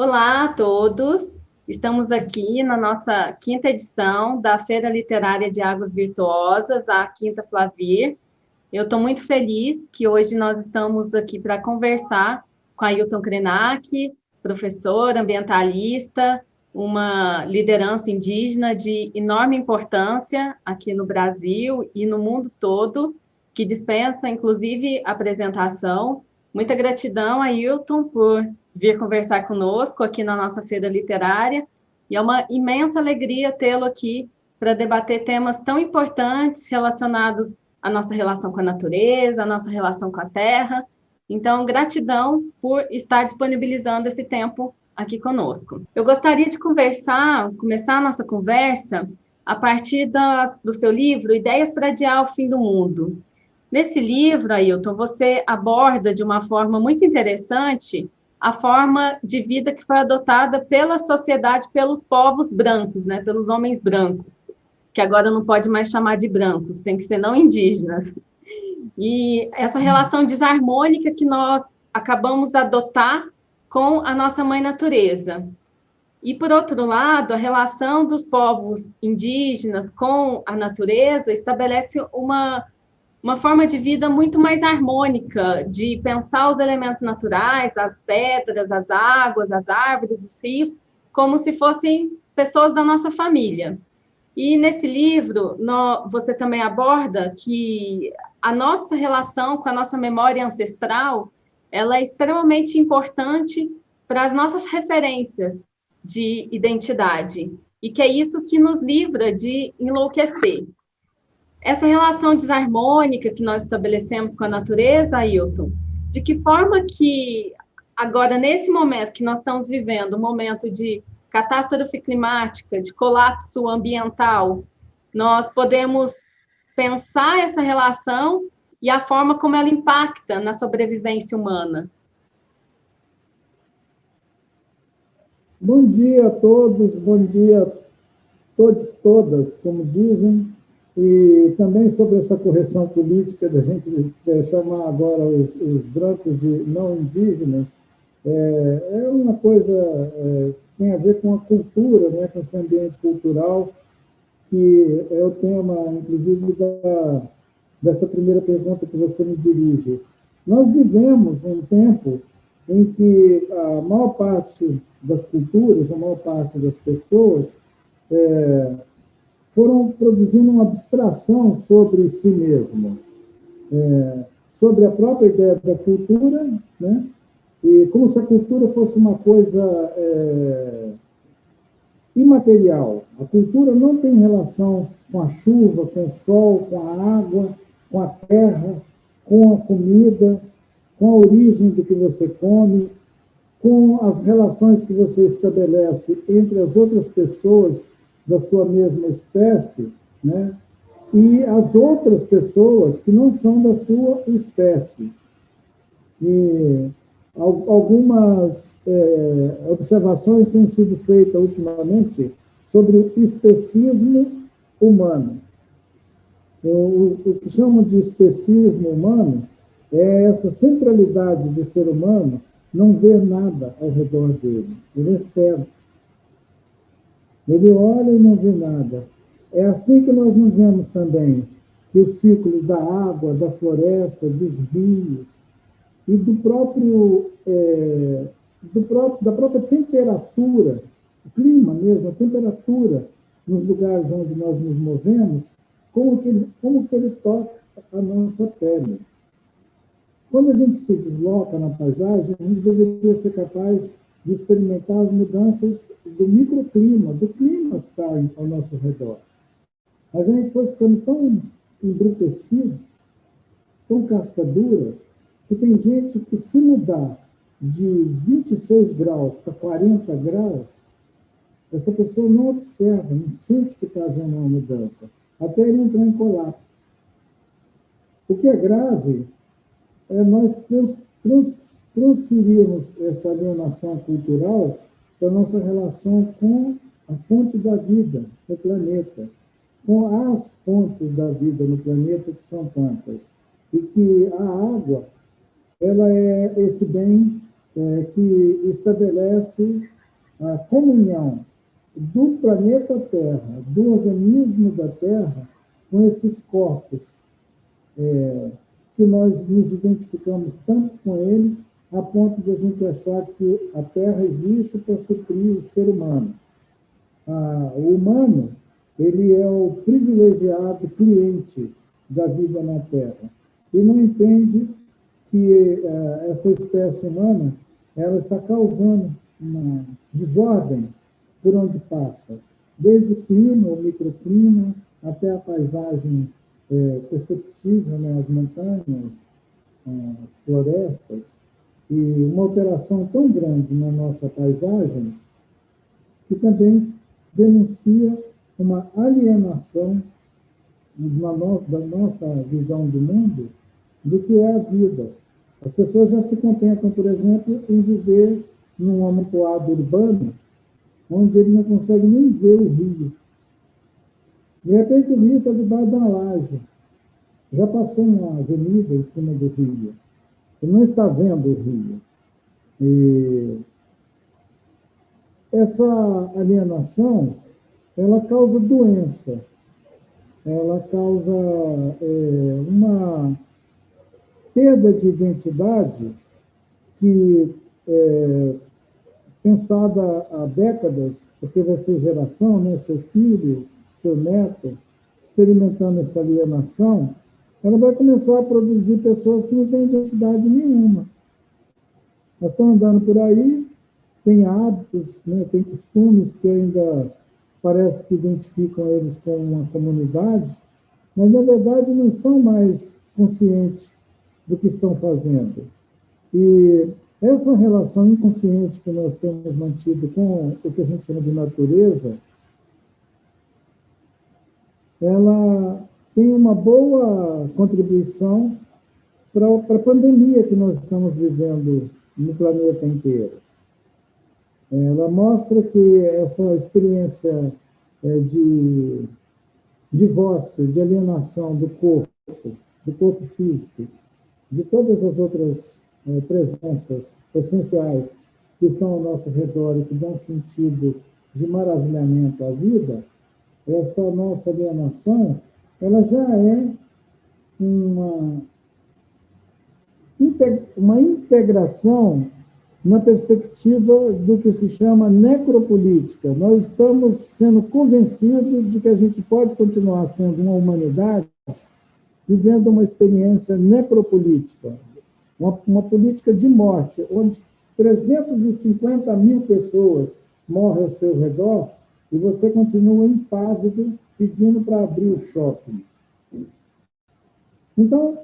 Olá a todos! Estamos aqui na nossa quinta edição da Feira Literária de Águas Virtuosas, a Quinta Flavir. Eu estou muito feliz que hoje nós estamos aqui para conversar com Ailton Krenak, professor, ambientalista, uma liderança indígena de enorme importância aqui no Brasil e no mundo todo, que dispensa, inclusive, apresentação. Muita gratidão, Ailton, por vir conversar conosco aqui na nossa feira literária, e é uma imensa alegria tê-lo aqui para debater temas tão importantes relacionados à nossa relação com a natureza, à nossa relação com a terra. Então, gratidão por estar disponibilizando esse tempo aqui conosco. Eu gostaria de começar a nossa conversa a partir do seu livro Ideias para Adiar o Fim do Mundo. Nesse livro, Ailton, você aborda de uma forma muito interessante a forma de vida que foi adotada pela sociedade, pelos povos brancos, né, pelos homens brancos, que agora não pode mais chamar de brancos, tem que ser não indígenas. E essa relação desarmônica que nós acabamos adotar com a nossa mãe natureza. E, por outro lado, a relação dos povos indígenas com a natureza estabelece uma forma de vida muito mais harmônica, de pensar os elementos naturais, as pedras, as águas, as árvores, os rios, como se fossem pessoas da nossa família. E nesse livro, você também aborda que a nossa relação com a nossa memória ancestral, ela é extremamente importante para as nossas referências de identidade, e que é isso que nos livra de enlouquecer. Essa relação desarmônica que nós estabelecemos com a natureza, Ailton, de que forma que agora, nesse momento que nós estamos vivendo, um momento de catástrofe climática, de colapso ambiental, nós podemos pensar essa relação e a forma como ela impacta na sobrevivência humana? Bom dia a todos, bom dia a todos, todas, como dizem, e também sobre essa correção política da gente chamar agora os brancos de não indígenas, é uma coisa que tem a ver com a cultura, né, com esse ambiente cultural, que é o tema, inclusive, dessa primeira pergunta que você me dirige. Nós vivemos um tempo em que a maior parte das culturas, a maior parte das pessoas foram produzindo uma abstração sobre si mesmo, sobre a própria ideia da cultura, né? E como se a cultura fosse uma coisa imaterial. A cultura não tem relação com a chuva, com o sol, com a água, com a terra, com a comida, com a origem do que você come, com as relações que você estabelece entre as outras pessoas da sua mesma espécie, né? E as outras pessoas que não são da sua espécie. E algumas observações têm sido feitas ultimamente sobre o especismo humano. O que chamam de especismo humano é essa centralidade do ser humano não ver nada ao redor dele. Ele é cego. Ele olha e não vê nada. É assim que nós nos vemos também, que o ciclo da água, da floresta, dos rios e da própria temperatura, o clima mesmo, a temperatura nos lugares onde nós nos movemos, como que ele toca a nossa pele. Quando a gente se desloca na paisagem, a gente deveria ser capaz de experimentar as mudanças do microclima, do clima que está ao nosso redor. A gente foi ficando tão embrutecido, tão casca dura, que tem gente que, se mudar de 26 graus para 40 graus, essa pessoa não observa, não sente que está havendo uma mudança, até ele entrar em colapso. O que é grave é nós transferirmos essa alienação cultural para a nossa relação com a fonte da vida no planeta, com as fontes da vida no planeta, que são tantas. E que a água, ela é esse bem que estabelece a comunhão do planeta Terra, do organismo da Terra, com esses corpos, que nós nos identificamos tanto com ele, a ponto de a gente achar que a Terra existe para suprir o ser humano. O humano, ele é o privilegiado cliente da vida na Terra, e não entende que essa espécie humana, ela está causando uma desordem por onde passa, desde o clima, o microclima, até a paisagem perceptível, né, as montanhas, as florestas, e uma alteração tão grande na nossa paisagem que também denuncia uma alienação da nossa visão de mundo do que é a vida. As pessoas já se contentam, por exemplo, em viver num amontoado urbano, onde ele não consegue nem ver o rio. De repente, o rio está debaixo de uma laje. Já passou uma avenida em cima do rio. Ele não está vendo o rio. E essa alienação, ela causa doença. Ela causa uma perda de identidade que, pensada há décadas, porque vai ser geração, né, seu filho, seu neto, experimentando essa alienação, ela vai começar a produzir pessoas que não têm identidade nenhuma. Elas estão andando por aí, têm hábitos, né, têm costumes que ainda parece que identificam eles com uma comunidade, mas, na verdade, não estão mais conscientes do que estão fazendo. E essa relação inconsciente que nós temos mantido com o que a gente chama de natureza, ela tem uma boa contribuição para a pandemia que nós estamos vivendo no planeta inteiro. Ela mostra que essa experiência de divórcio, de alienação do corpo físico, de todas as outras presenças essenciais que estão ao nosso redor e que dão sentido de maravilhamento à vida, essa nossa alienação, ela já é uma integração na perspectiva do que se chama necropolítica. Nós estamos sendo convencidos de que a gente pode continuar sendo uma humanidade vivendo uma experiência necropolítica, uma política de morte, onde 350 mil pessoas morrem ao seu redor e você continua impávido pedindo para abrir o shopping. Então,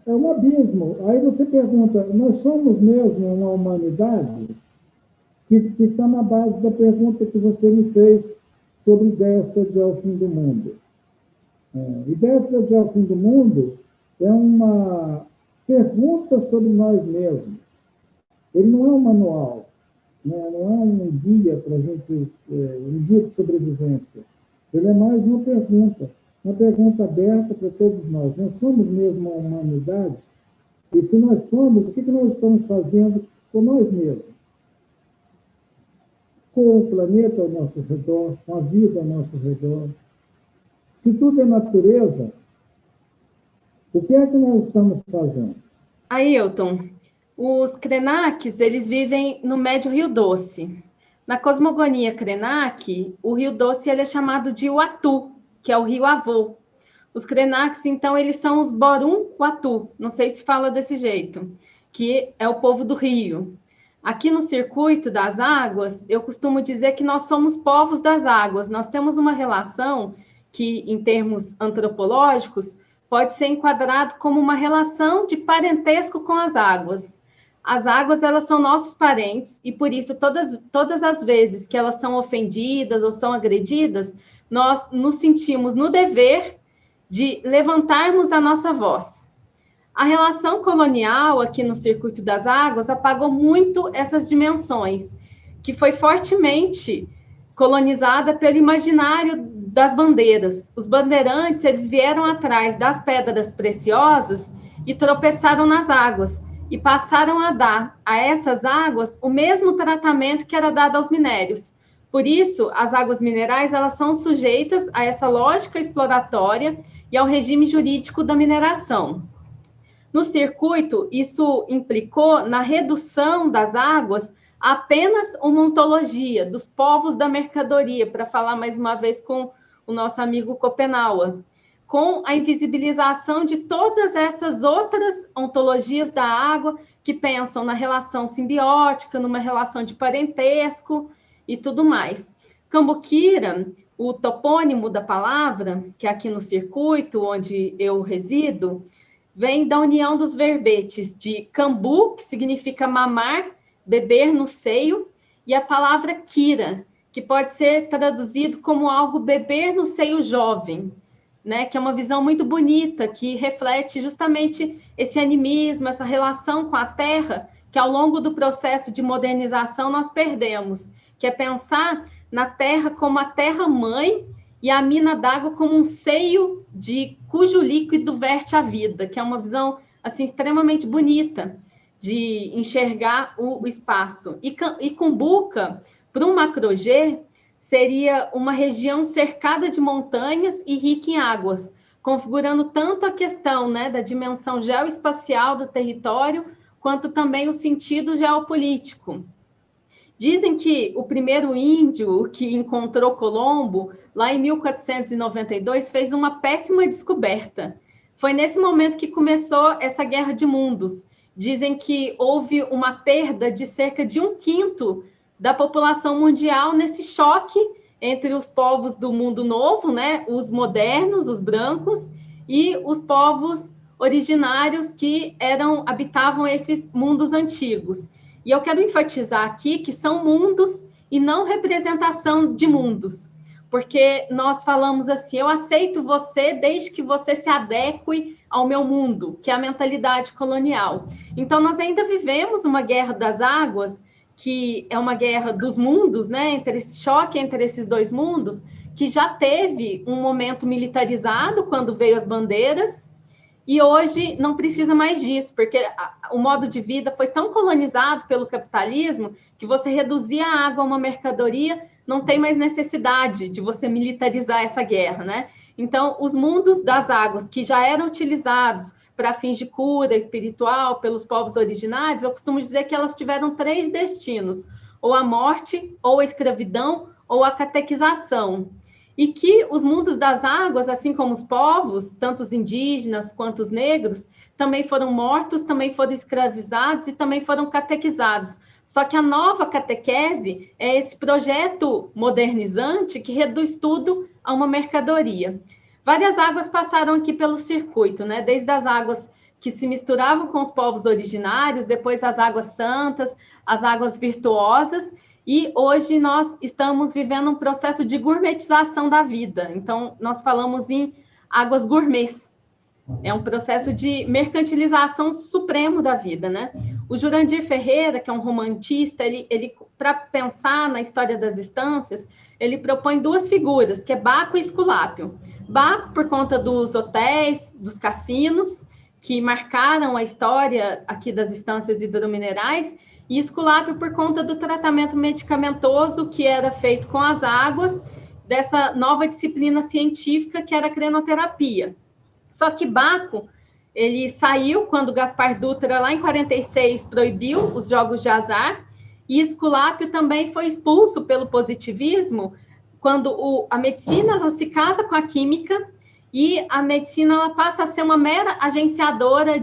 é um abismo. Aí você pergunta, nós somos mesmo uma humanidade? Que está na base da pergunta que você me fez sobre Déspode ao fim do mundo. E Déspode ao fim do mundo é uma pergunta sobre nós mesmos. Ele não é um manual, né? Não é um guia para a gente, um guia de sobrevivência. Ele é mais uma pergunta aberta para todos nós. Nós somos mesmo uma humanidade? E se nós somos, o que nós estamos fazendo com nós mesmos? Com o planeta ao nosso redor, com a vida ao nosso redor. Se tudo é natureza, o que é que nós estamos fazendo? Ailton, os Krenaks, eles vivem no Médio Rio Doce. Na cosmogonia Krenak, o Rio Doce ele é chamado de Uatu, que é o rio avô. Os Krenaks, então, eles são os Borum Uatu, não sei se fala desse jeito, que é o povo do rio. Aqui no circuito das águas, eu costumo dizer que nós somos povos das águas. Nós temos uma relação que, em termos antropológicos, pode ser enquadrado como uma relação de parentesco com as águas. As águas, elas são nossos parentes, e por isso, todas as vezes que elas são ofendidas ou são agredidas, nós nos sentimos no dever de levantarmos a nossa voz. A relação colonial aqui no Circuito das Águas apagou muito essas dimensões, que foi fortemente colonizada pelo imaginário das bandeiras. Os bandeirantes, eles vieram atrás das pedras preciosas e tropeçaram nas águas. e passaram a dar a essas águas o mesmo tratamento que era dado aos minérios. Por isso, as águas minerais elas são sujeitas a essa lógica exploratória e ao regime jurídico da mineração. No circuito, isso implicou na redução das águas a apenas uma ontologia dos povos da mercadoria, para falar mais uma vez com o nosso amigo Schopenhauer, com a invisibilização de todas essas outras ontologias da água que pensam na relação simbiótica, numa relação de parentesco e tudo mais. Cambuquira, o topônimo da palavra, que é aqui no circuito onde eu resido, vem da união dos verbetes de cambu, que significa mamar, beber no seio, e a palavra quira, que pode ser traduzido como algo beber no seio jovem, né? Que é uma visão muito bonita, que reflete justamente esse animismo, essa relação com a terra, que ao longo do processo de modernização nós perdemos, que é pensar na terra como a terra-mãe e a mina d'água como um seio cujo líquido verte a vida, que é uma visão assim, extremamente bonita de enxergar o espaço. E Cumbuca, para um macro-G, seria uma região cercada de montanhas e rica em águas, configurando tanto a questão, né, da dimensão geoespacial do território, quanto também o sentido geopolítico. Dizem que o primeiro índio que encontrou Colombo, lá em 1492, fez uma péssima descoberta. Foi nesse momento que começou essa guerra de mundos. Dizem que houve uma perda de cerca de 1/5 da população mundial nesse choque entre os povos do mundo novo, né, os modernos, os brancos, e os povos originários que habitavam esses mundos antigos. E eu quero enfatizar aqui que são mundos e não representação de mundos, porque nós falamos assim, eu aceito você desde que você se adeque ao meu mundo, que é a mentalidade colonial. Então, nós ainda vivemos uma guerra das águas, que é uma guerra dos mundos, né, entre esse choque entre esses dois mundos, que já teve um momento militarizado quando veio as bandeiras, e hoje não precisa mais disso, porque o modo de vida foi tão colonizado pelo capitalismo que você reduzir a água a uma mercadoria, não tem mais necessidade de você militarizar essa guerra, né? Então, os mundos das águas que já eram utilizados para fins de cura espiritual pelos povos originários, eu costumo dizer que elas tiveram 3 destinos, ou a morte, ou a escravidão, ou a catequização. E que os mundos das águas, assim como os povos, tanto os indígenas quanto os negros, também foram mortos, também foram escravizados e também foram catequizados. Só que a nova catequese é esse projeto modernizante que reduz tudo a uma mercadoria. Várias águas passaram aqui pelo circuito, né? Desde as águas que se misturavam com os povos originários, depois as águas santas, as águas virtuosas, e hoje nós estamos vivendo um processo de gourmetização da vida. Então, nós falamos em águas gourmets. É um processo de mercantilização supremo da vida, né? O Jurandir Ferreira, que é um romantista, ele para pensar na história das estâncias, ele propõe 2 figuras, que é Baco e Esculápio. Baco, por conta dos hotéis, dos cassinos, que marcaram a história aqui das estâncias hidrominerais, e Esculápio por conta do tratamento medicamentoso que era feito com as águas, dessa nova disciplina científica que era a crenoterapia. Só que Baco, ele saiu quando Gaspar Dutra, lá em 46, proibiu os jogos de azar, e Esculápio também foi expulso pelo positivismo, quando a medicina ela se casa com a química, e a medicina ela passa a ser uma mera agenciadora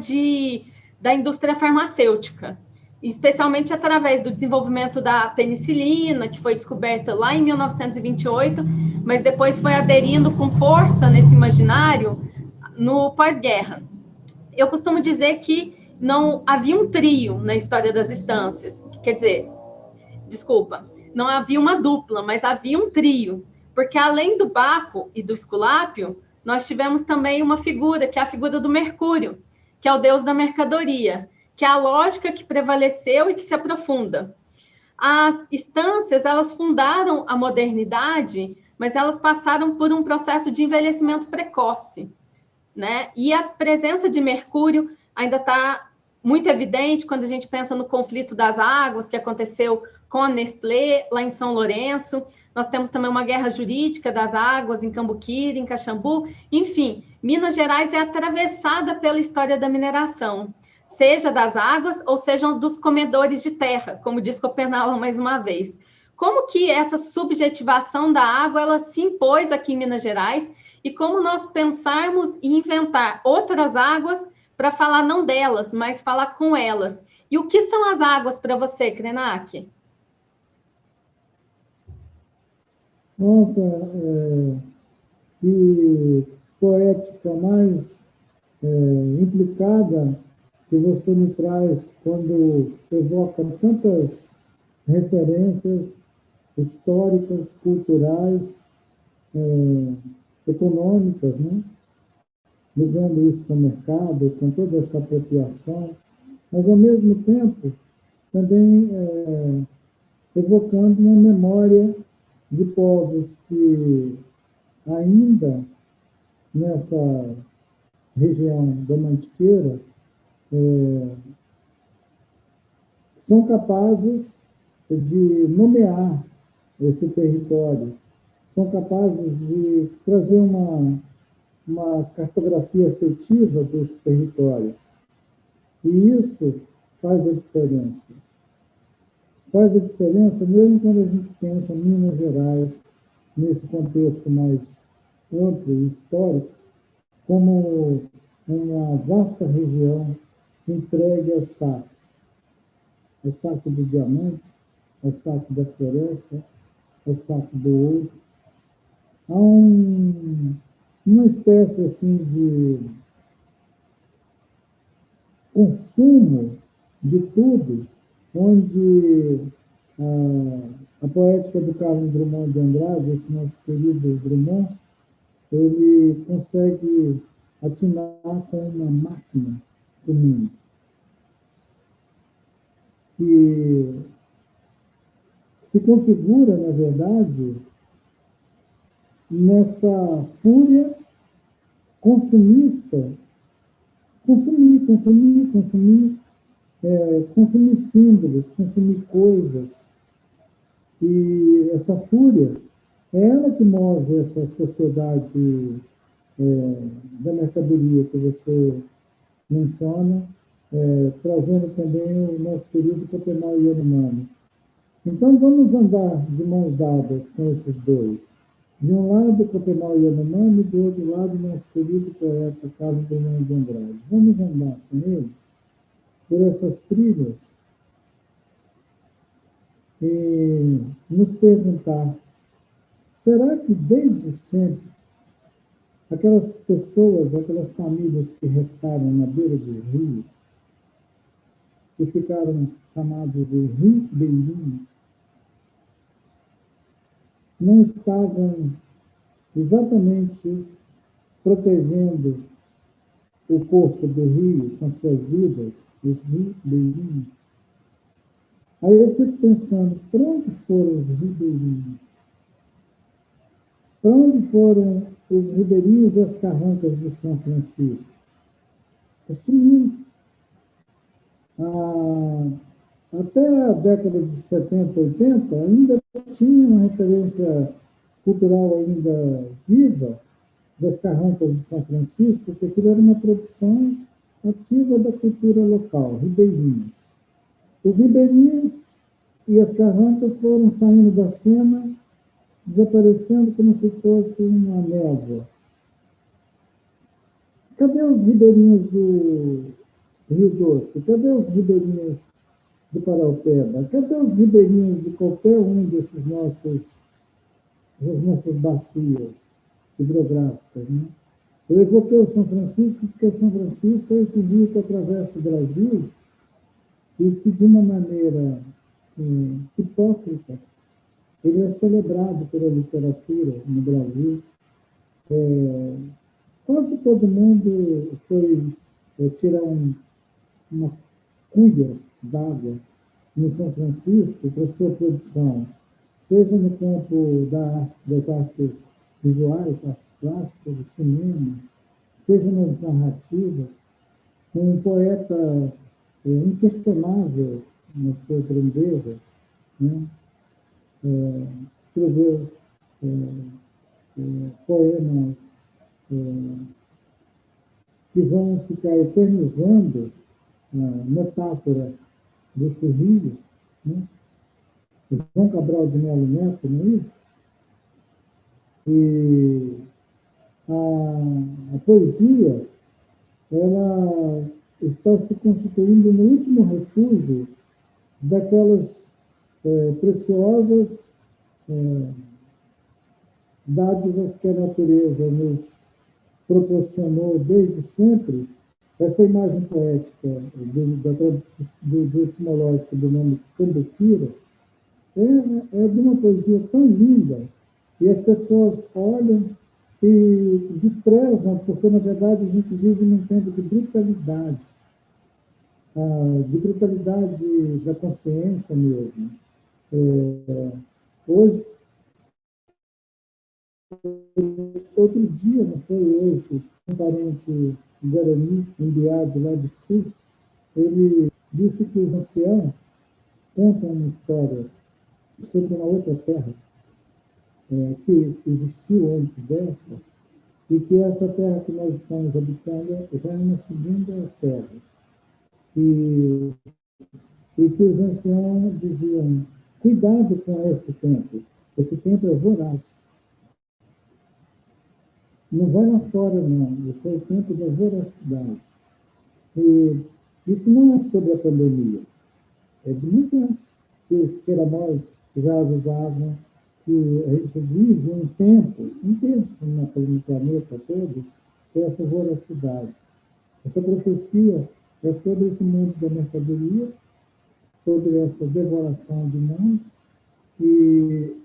da indústria farmacêutica, especialmente através do desenvolvimento da penicilina, que foi descoberta lá em 1928, mas depois foi aderindo com força nesse imaginário no pós-guerra. Eu costumo dizer que não havia um trio na história das estâncias, quer dizer, desculpa, não havia uma dupla, mas havia um trio, porque além do Baco e do Esculápio, nós tivemos também uma figura, que é a figura do Mercúrio, que é o deus da mercadoria, que é a lógica que prevaleceu e que se aprofunda. As estâncias, elas fundaram a modernidade, mas elas passaram por um processo de envelhecimento precoce, né? E a presença de Mercúrio ainda está muito evidente quando a gente pensa no conflito das águas que aconteceu com a Nestlé, lá em São Lourenço. Nós temos também uma guerra jurídica das águas em Cambuquira, em Caxambu. Enfim, Minas Gerais é atravessada pela história da mineração, seja das águas ou sejam dos comedores de terra, como diz Schopenhauer mais uma vez. Como que essa subjetivação da água ela se impôs aqui em Minas Gerais e como nós pensarmos e inventar outras águas para falar não delas, mas falar com elas. E o que são as águas para você, Krenak? Nossa, que poética mais implicada que você me traz quando evoca tantas referências históricas, culturais, econômicas, né? Ligando isso com o mercado, com toda essa apropriação, mas, ao mesmo tempo, também evocando uma memória de povos que ainda nessa região da Mantiqueira são capazes de nomear esse território, são capazes de trazer uma cartografia afetiva desse território. E isso faz a diferença. Faz a diferença mesmo quando a gente pensa em Minas Gerais, nesse contexto mais amplo e histórico, como uma vasta região entregue ao saque do diamante, ao saque da floresta, ao saque do ouro. Há uma espécie assim de consumo de tudo, onde a poética do Carlos Drummond de Andrade, esse nosso querido Drummond, ele consegue atinar com uma máquina do mundo, que se configura, na verdade, nessa fúria consumista, consumir símbolos, consumir coisas. E essa fúria é ela que move essa sociedade da mercadoria que você menciona, trazendo também o nosso querido Copenau Yanomami. Então, vamos andar de mãos dadas com esses dois. De um lado, Copenau Yanomami, do outro lado, nosso querido poeta Carlos Drummond de Andrade. Vamos andar com eles por essas trilhas e nos perguntar: será que desde sempre aquelas pessoas, aquelas famílias que restaram na beira dos rios, que ficaram chamados de ribeirinhos, não estavam exatamente protegendo o corpo do rio com suas vidas, os ribeirinhos? Aí eu fico pensando, para onde foram os ribeirinhos? Para onde foram os ribeirinhos e as carrancas de São Francisco? Sumiu. Até a década de 70, 80, ainda tinha uma referência cultural ainda viva das carrancas de São Francisco, porque aquilo era uma produção ativa da cultura local, ribeirinhos. Os ribeirinhos e as carrancas foram saindo da cena, desaparecendo como se fosse uma névoa. Cadê os ribeirinhos do Rio Doce? Cadê os ribeirinhos do Paraupeba? Cadê os ribeirinhos de qualquer um dessas nossas bacias hidrográficas, né? Eu evoquei o São Francisco porque o São Francisco é esse rio que atravessa o Brasil e que, de uma maneira hipócrita, ele é celebrado pela literatura no Brasil. Quase todo mundo foi tirar uma cuia d'água no São Francisco para sua produção, seja no campo das artes visuais, artes plásticas, do cinema, seja nas narrativas. Um poeta inquestionável na sua grandeza, né? Escreveu poemas que vão ficar eternizando a metáfora desse rio, né? João Cabral de Melo Neto, não é isso? E a poesia, ela está se constituindo no último refúgio daquelas preciosas dádivas que a natureza nos proporcionou desde sempre. Essa imagem poética do etimológico do nome Cambuquira é de uma poesia tão linda, e as pessoas olham e desprezam, porque, na verdade, a gente vive num tempo de brutalidade da consciência mesmo. Hoje, outro dia, não foi hoje, um parente guarani, um biade lá do sul, ele disse que os anciãos contam uma história sobre uma outra terra que existiu antes dessa, e que essa terra que nós estamos habitando já é uma segunda terra. E que os anciãos diziam, cuidado com esse tempo é voraz. Não vai lá fora, não, esse é o tempo da voracidade. E isso não é sobre a pandemia, é de muito antes, que os Tiramói já avisavam que a gente vive um tempo no planeta todo, que é essa voracidade. Essa profecia é sobre esse mundo da mercadoria, sobre essa devoração de mundo e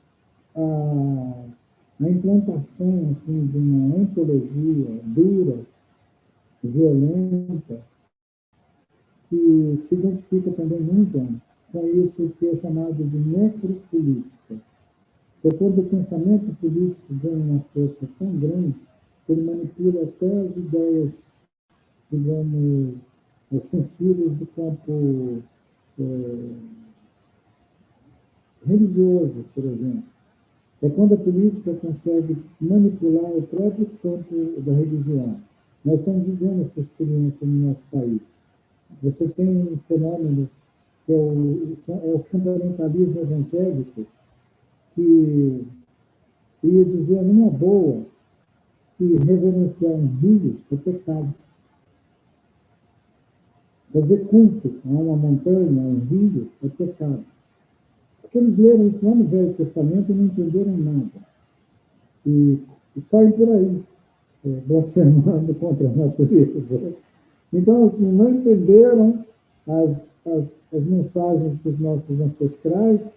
a implantação assim, de uma ontologia dura, violenta, que se identifica também muito com isso que é chamado de necropolítica. É quando o pensamento político ganha uma força tão grande que ele manipula até as ideias, digamos, sensíveis do campo religioso, por exemplo. É quando a política consegue manipular o próprio campo da religião. Nós estamos vivendo essa experiência no nosso país. Você tem um fenômeno que é o fundamentalismo evangélico, que ia dizer numa boa que reverenciar um rio é pecado. Fazer culto a uma montanha, a um rio, é pecado. Porque eles leram isso lá no Velho Testamento e não entenderam nada. E saem por aí, blasfemando contra a natureza. Então, assim, não entenderam as mensagens dos nossos ancestrais,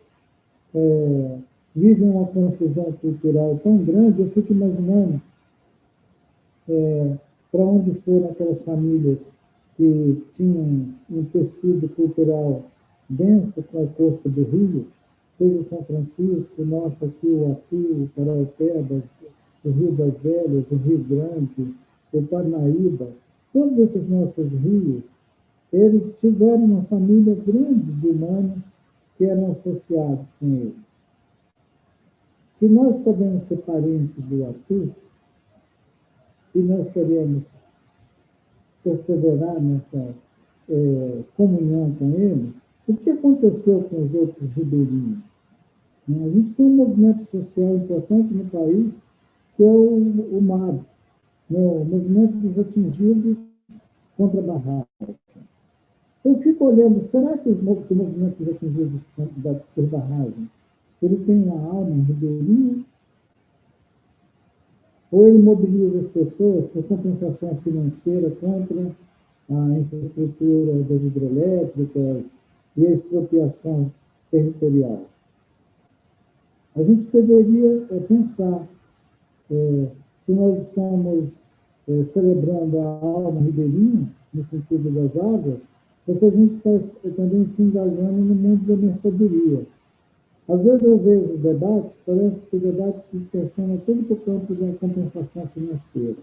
vivem uma confusão cultural tão grande. Eu fico imaginando para onde foram aquelas famílias que tinham um tecido cultural denso com o corpo do rio, seja São Francisco, nosso aqui, o Atu, o Paraupebas, o Rio das Velhas, o Rio Grande, o Parnaíba, todos esses nossos rios, eles tiveram uma família grande de humanos que eram associados com eles. Se nós podemos ser parentes do Atu, e nós queremos perseverar nessa comunhão com ele, o que aconteceu com os outros ribeirinhos? A gente tem um movimento social importante no país, que é o MAB, o Movimento dos Atingidos contra a Barragem. Eu fico olhando, será que o movimento dos atingidos por barragens, ele tem uma alma ribeirinha? Ou ele mobiliza as pessoas por compensação financeira contra a infraestrutura das hidrelétricas e a expropriação territorial? A gente poderia pensar se nós estamos celebrando a alma ribeirinha, no sentido das águas, ou se a gente está também se engajando no mundo da mercadoria. Às vezes eu vejo o debate, parece que o debate se distorciona todo para o campo da compensação financeira,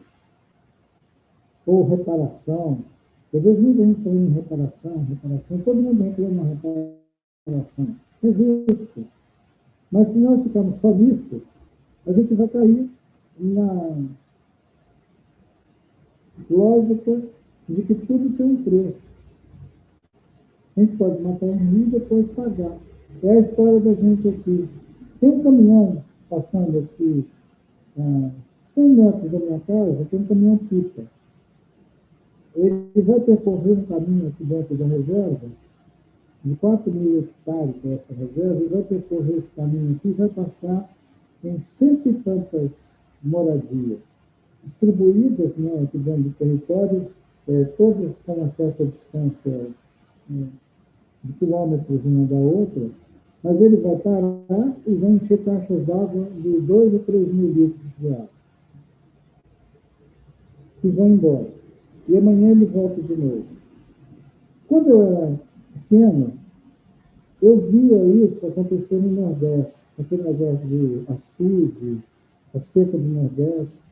ou reparação, Eu vejo muita gente falando em reparação, todo mundo reclama reparação. É justo. Mas se nós ficarmos só nisso, a gente vai cair na lógica de que tudo tem um preço. A gente pode matar um rio e depois pagar. É a história da gente aqui. Tem um caminhão passando aqui, a 100 metros da minha casa, tem um caminhão-pipa. Ele vai percorrer um caminho aqui dentro da reserva, de 4.000 hectares que é essa reserva, ele vai percorrer esse caminho aqui e vai passar em 100 e tantas moradias, distribuídas, né, aqui dentro do território, todas com uma certa distância de quilômetros uma da outra, mas ele vai parar e vai encher caixas d'água de 2 a 3 mil litros de água. E vai embora. E amanhã ele volta de novo. Quando eu era pequeno, eu via isso acontecer no Nordeste, aquele negócio de açude, a seca do Nordeste,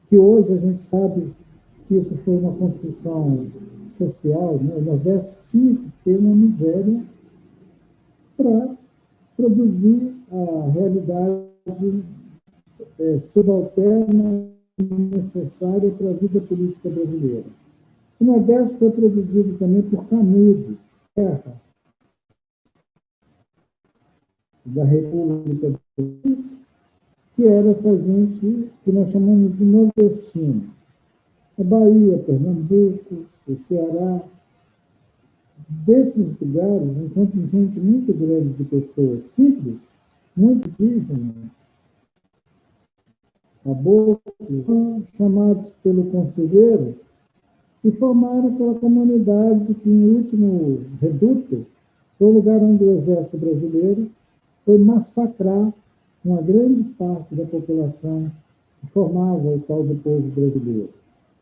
que hoje a gente sabe que isso foi uma construção social, né? O Nordeste tinha que ter uma miséria para produzir a realidade subalterna necessária para a vida política brasileira. O Nordeste foi produzido também por canudos, terra da República do País, que era essa gente que nós chamamos de nordestino. A Bahia, Pernambuco, o Ceará, desses lugares, um contingente muito grande de pessoas simples, muito indígenas, caboclos, chamados pelo conselheiro, e formaram aquela comunidade que, em último reduto, foi o lugar onde o exército brasileiro foi massacrar uma grande parte da população que formava o tal do povo brasileiro,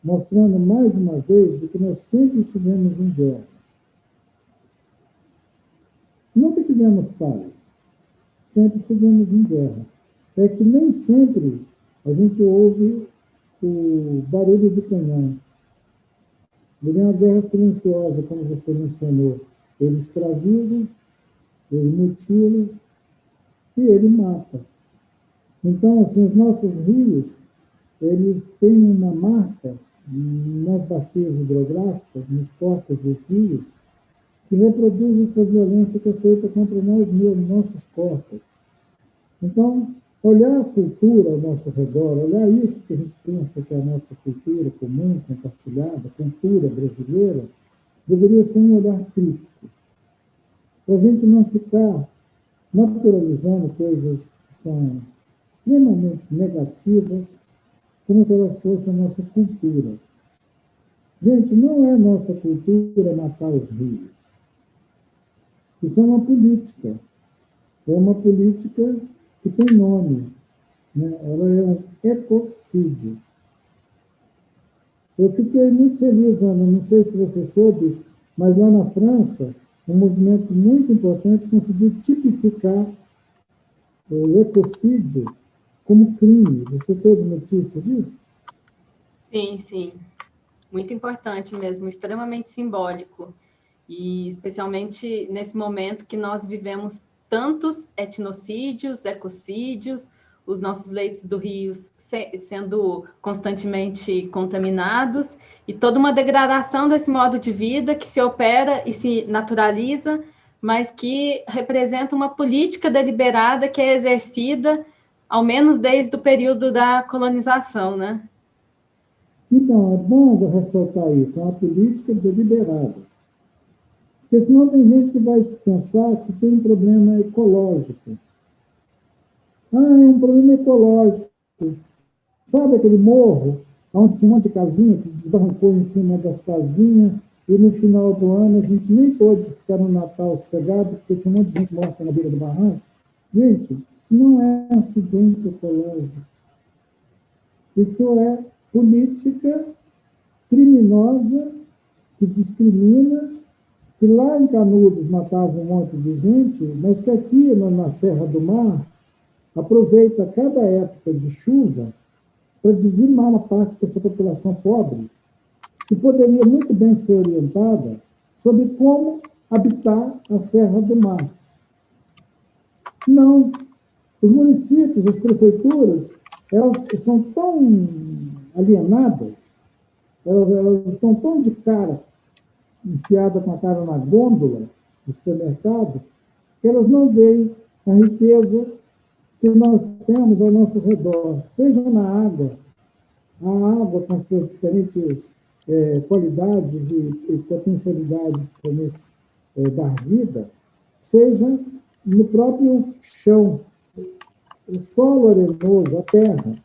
mostrando mais uma vez de que nós sempre estivemos em guerra. Nunca tivemos paz, sempre estivemos em guerra. É que nem sempre a gente ouve o barulho do canhão. Ele é uma guerra silenciosa, como você mencionou. Ele escraviza, ele mutila e ele mata. Então, assim, os nossos rios, eles têm uma marca nas bacias hidrográficas, nos cortes dos rios, que reproduz essa violência que é feita contra nós mesmos, nossas cortas. Então, olhar a cultura ao nosso redor, olhar isso que a gente pensa que é a nossa cultura comum, compartilhada, cultura brasileira, deveria ser um olhar crítico. Para a gente não ficar naturalizando coisas que são extremamente negativas, como se elas fossem a nossa cultura. Gente, não é nossa cultura matar os rios. Isso é uma política. É uma política que tem nome. Né? Ela é um ecocídio. Eu fiquei muito feliz, Ana, não sei se você soube, mas lá na França, um movimento muito importante conseguiu tipificar o ecocídio como crime. Você teve notícia disso? Sim, sim. Muito importante mesmo, extremamente simbólico. E especialmente nesse momento que nós vivemos tantos etnocídios, ecocídios, os nossos leitos do rio sendo constantemente contaminados, e toda uma degradação desse modo de vida que se opera e se naturaliza, mas que representa uma política deliberada que é exercida, ao menos desde o período da colonização, né? Então, é bom ressaltar isso, é uma política deliberada. Porque senão tem gente que vai pensar que tem um problema ecológico. Ah, é um problema ecológico. Sabe aquele morro, onde tinha um monte de casinha que desbarrancou em cima das casinhas, e no final do ano a gente nem pôde ficar no Natal sossegado, porque tinha um monte de gente morta na beira do barranco? Gente, isso não é acidente ecológico. Isso é política criminosa que discrimina, que lá em Canudos matava um monte de gente, mas que aqui na Serra do Mar aproveita cada época de chuva para dizimar uma parte dessa população pobre. que poderia muito bem ser orientada sobre como habitar a Serra do Mar. Não. Os municípios, as prefeituras, elas são tão alienadas, elas estão tão de cara, enfiadas com a cara na gôndola do supermercado, que elas não veem a riqueza que nós temos ao nosso redor, seja na água, a água com suas diferentes qualidades e potencialidades para dar vida, seja no próprio chão, o solo arenoso, a terra,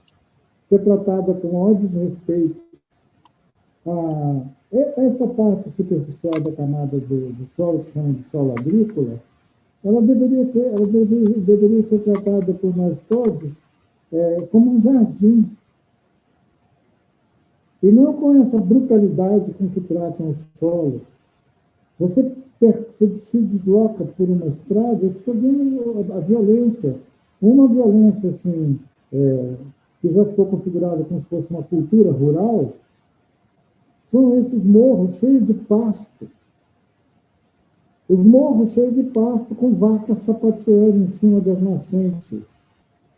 que é tratada com o maior desrespeito. Essa parte superficial da camada do solo, que chama de solo agrícola, ela deveria ser tratada por nós todos como um jardim. E não com essa brutalidade com que tratam o solo. Você se desloca por uma estrada e fica vendo a violência. Uma violência assim, que já ficou configurada como se fosse uma cultura rural, são esses morros cheios de pasto. Os morros cheios de pasto, com vacas sapateando em cima das nascentes.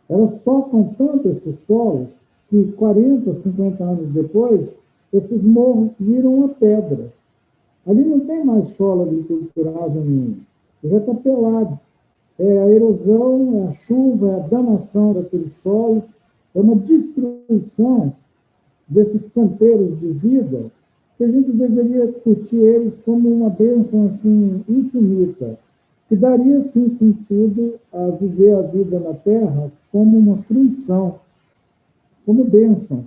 Elas socam tanto esse solo que 40, 50 anos depois, esses morros viram uma pedra. Ali não tem mais solo agriculturável nenhum. Já está pelado. É a erosão, é a chuva, é a danação daquele solo, é uma destruição desses canteiros de vida que a gente deveria curtir eles como uma bênção assim, infinita, que daria, sim, sentido a viver a vida na Terra como uma fruição, como bênção.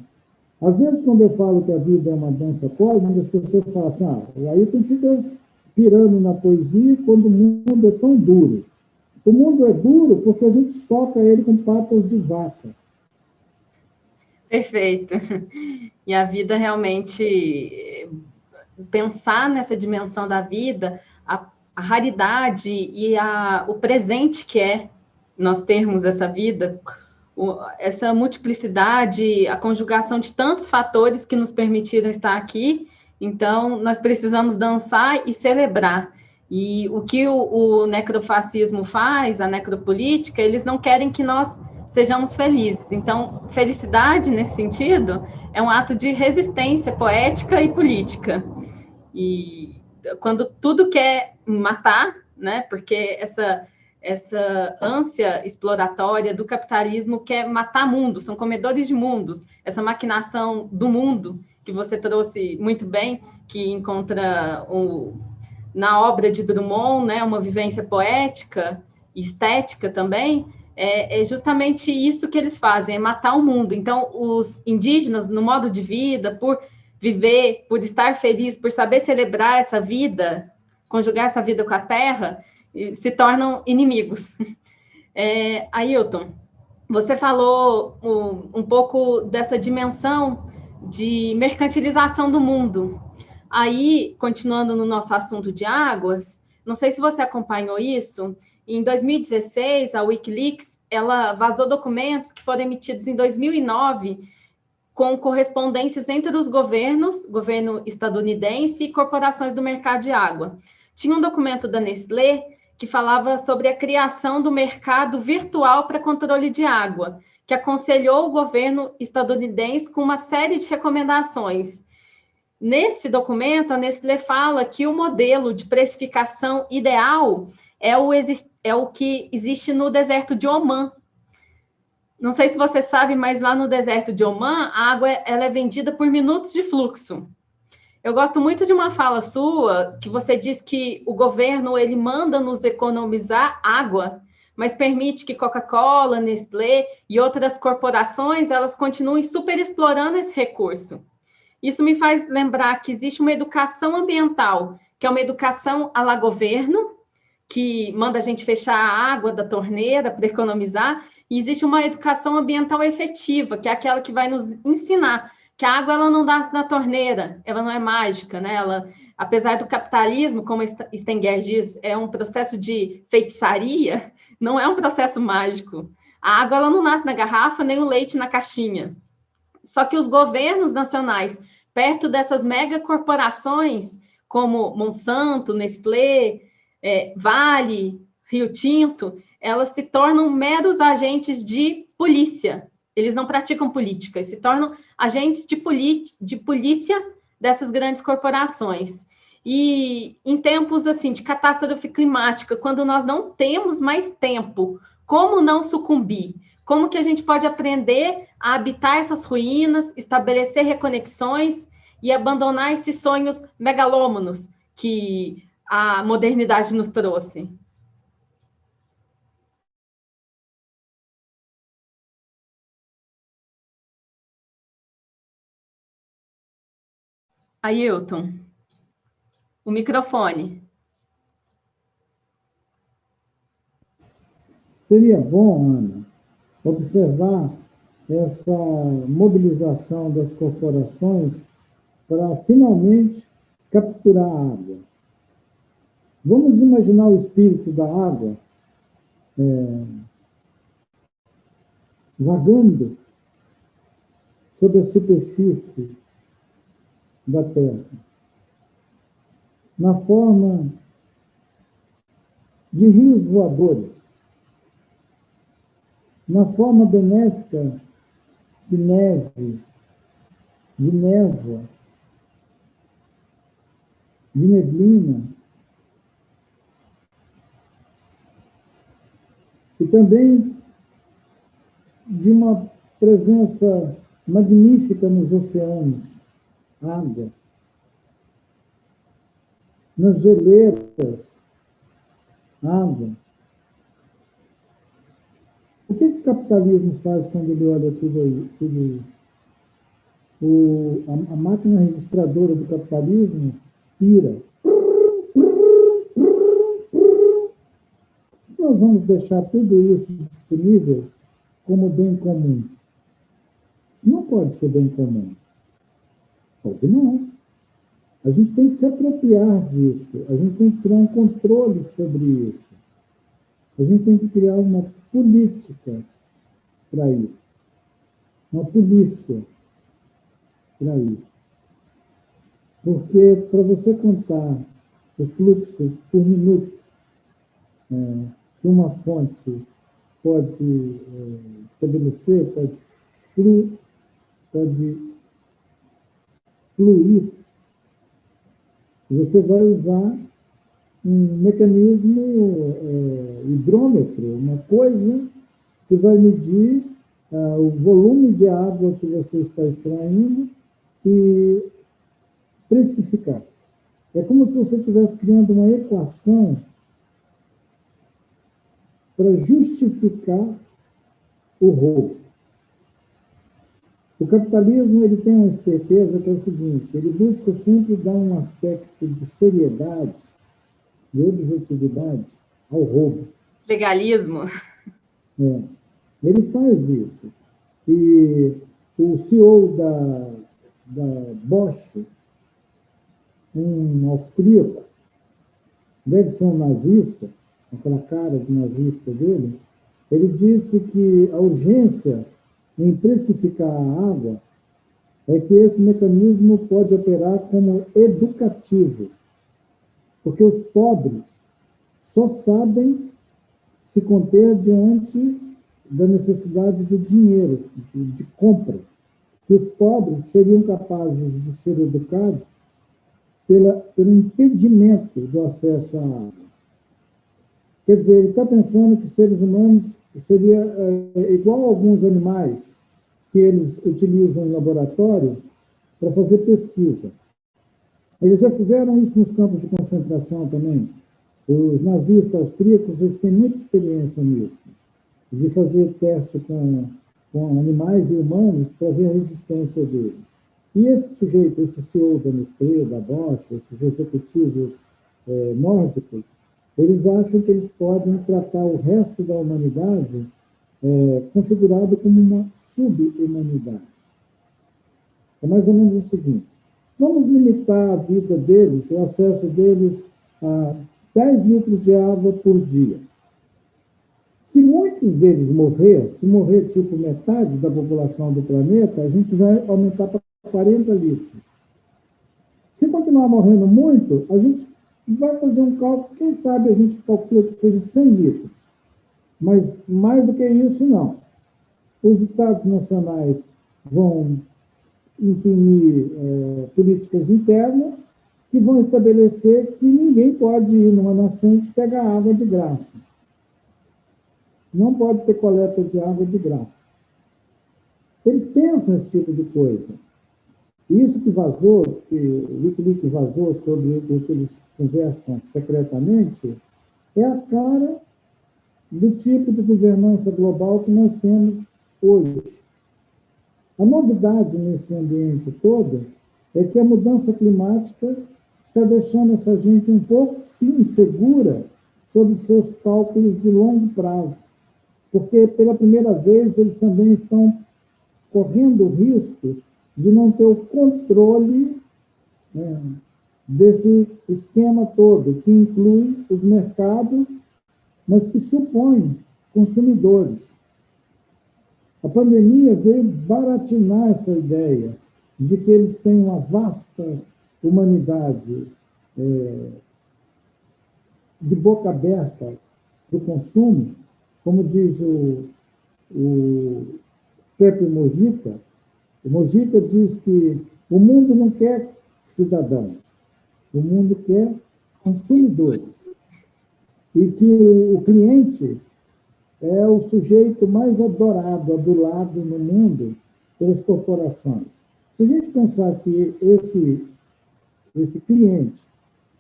Às vezes, quando eu falo que a vida é uma dança cósmica, as pessoas falam assim, o Ailton fica pirando na poesia quando o mundo é tão duro. O mundo é duro porque a gente soca ele com patas de vaca. Perfeito. E a vida realmente, pensar nessa dimensão da vida, a raridade e o presente que é nós termos essa vida, essa multiplicidade, a conjugação de tantos fatores que nos permitiram estar aqui. Então, nós precisamos dançar e celebrar. E o que o necrofascismo faz, a necropolítica, eles não querem que nós sejamos felizes. Então, felicidade, nesse sentido, é um ato de resistência poética e política. E quando tudo quer matar, né, porque essa ânsia exploratória do capitalismo quer matar mundo, são comedores de mundos, essa maquinação do mundo, que você trouxe muito bem, que encontra na obra de Drummond, né, uma vivência poética e estética também, é justamente isso que eles fazem, é matar o mundo. Então, os indígenas, no modo de vida, por viver, por estar feliz, por saber celebrar essa vida, conjugar essa vida com a terra, se tornam inimigos. Ailton, você falou um pouco dessa dimensão de mercantilização do mundo. Aí, continuando no nosso assunto de águas, não sei se você acompanhou isso, em 2016, a Wikileaks, ela vazou documentos que foram emitidos em 2009, com correspondências entre os governos, governo estadunidense e corporações do mercado de água. Tinha um documento da Nestlé que falava sobre a criação do mercado virtual para controle de água, que aconselhou o governo estadunidense com uma série de recomendações. Nesse documento, a Nestlé fala que o modelo de precificação ideal é o que existe no deserto de Omã. Não sei se você sabe, mas lá no deserto de Omã, a água ela é vendida por minutos de fluxo. Eu gosto muito de uma fala sua, que você diz que o governo ele manda nos economizar água, mas permite que Coca-Cola, Nestlé e outras corporações elas continuem superexplorando esse recurso. Isso me faz lembrar que existe uma educação ambiental, que é uma educação à la governo, que manda a gente fechar a água da torneira para economizar, e existe uma educação ambiental efetiva, que é aquela que vai nos ensinar que a água ela não nasce na torneira, ela não é mágica, né? Ela, apesar do capitalismo, como Stenger diz, é um processo de feitiçaria, não é um processo mágico. A água ela não nasce na garrafa, nem o leite na caixinha. Só que os governos nacionais, perto dessas megacorporações como Monsanto, Nestlé, Vale, Rio Tinto, elas se tornam meros agentes de polícia. Eles não praticam política, eles se tornam agentes de polícia dessas grandes corporações. E em tempos assim de catástrofe climática, quando nós não temos mais tempo, como não sucumbir? Como que a gente pode aprender a habitar essas ruínas, estabelecer reconexões e abandonar esses sonhos megalômanos que a modernidade nos trouxe? Ailton, o microfone. Seria bom, Ana, observar essa mobilização das corporações para finalmente capturar a água. Vamos imaginar o espírito da água vagando sobre a superfície da Terra, na forma de rios voadores, na forma benéfica de neve, de névoa, de neblina, e também de uma presença magnífica nos oceanos, água, nas geleiras, água. O que o capitalismo faz quando ele olha tudo isso? A máquina registradora do capitalismo pira. Nós vamos deixar tudo isso disponível como bem comum. Isso não pode ser bem comum. Pode não. A gente tem que se apropriar disso. A gente tem que criar um controle sobre isso. A gente tem que criar uma política para isso. Uma polícia para isso. Porque para você contar o fluxo por minuto que uma fonte pode estabelecer, pode fluir, você vai usar um mecanismo hidrômetro, uma coisa que vai medir o volume de água que você está extraindo e precificar. É como se você estivesse criando uma equação para justificar o roubo. O capitalismo ele tem uma esperteza que é o seguinte, ele busca sempre dar um aspecto de seriedade, de objetividade ao roubo. Legalismo. Ele faz isso. E o CEO da Bosch, um austríaco, deve ser um nazista, aquela cara de nazista dele, ele disse que a urgência em precificar a água é que esse mecanismo pode operar como educativo, porque os pobres só sabem se conter diante da necessidade do dinheiro, de compra, que os pobres seriam capazes de ser educados pelo impedimento do acesso à água. Quer dizer, ele está pensando que seres humanos seria igual a alguns animais que eles utilizam em laboratório para fazer pesquisa. Eles já fizeram isso nos campos de concentração também. Os nazistas austríacos eles têm muita experiência nisso, de fazer teste com animais e humanos para ver a resistência dele. E esse sujeito, esse CEO da Nestlé, da Bosch, esses executivos nórdicos, eles acham que eles podem tratar o resto da humanidade configurado como uma sub-humanidade. É mais ou menos o seguinte, vamos limitar a vida deles, o acesso deles a 10 litros de água por dia. Se muitos deles se morrer tipo metade da população do planeta, a gente vai aumentar para 40 litros. Se continuar morrendo muito, a gente vai fazer um cálculo, quem sabe a gente calcula que seja 100 litros. Mas mais do que isso, não. Os estados nacionais vão imprimir políticas internas que vão estabelecer que ninguém pode ir numa nascente pegar água de graça. Não pode ter coleta de água de graça. Eles pensam esse tipo de coisa. Isso que vazou, que o Wikileaks vazou sobre o que eles conversam secretamente, é a cara do tipo de governança global que nós temos hoje. A novidade nesse ambiente todo é que a mudança climática está deixando essa gente um pouco, sim, insegura sobre seus cálculos de longo prazo, porque, pela primeira vez, eles também estão correndo o risco de não ter o controle, né, desse esquema todo, que inclui os mercados, mas que supõe consumidores. A pandemia veio baratinar essa ideia de que eles têm uma vasta humanidade de boca aberta para o consumo, como diz o Pepe Mujica. O Mujica diz que o mundo não quer cidadãos, o mundo quer consumidores. E que o cliente é o sujeito mais adorado, adulado no mundo pelas corporações. Se a gente pensar que esse cliente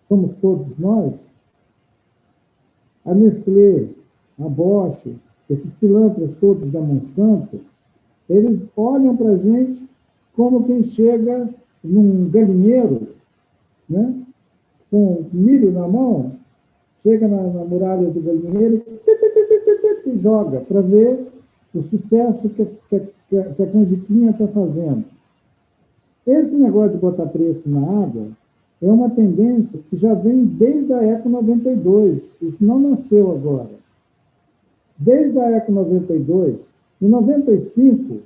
somos todos nós, a Nestlé, a Bosch, esses pilantras todos da Monsanto, eles olham para a gente como quem chega num galinheiro, né, com milho na mão, chega na muralha do galinheiro e joga para ver o sucesso que a canjiquinha está fazendo. Esse negócio de botar preço na água é uma tendência que já vem desde a Eco 92. Isso não nasceu agora. Desde a Eco 92, em 95,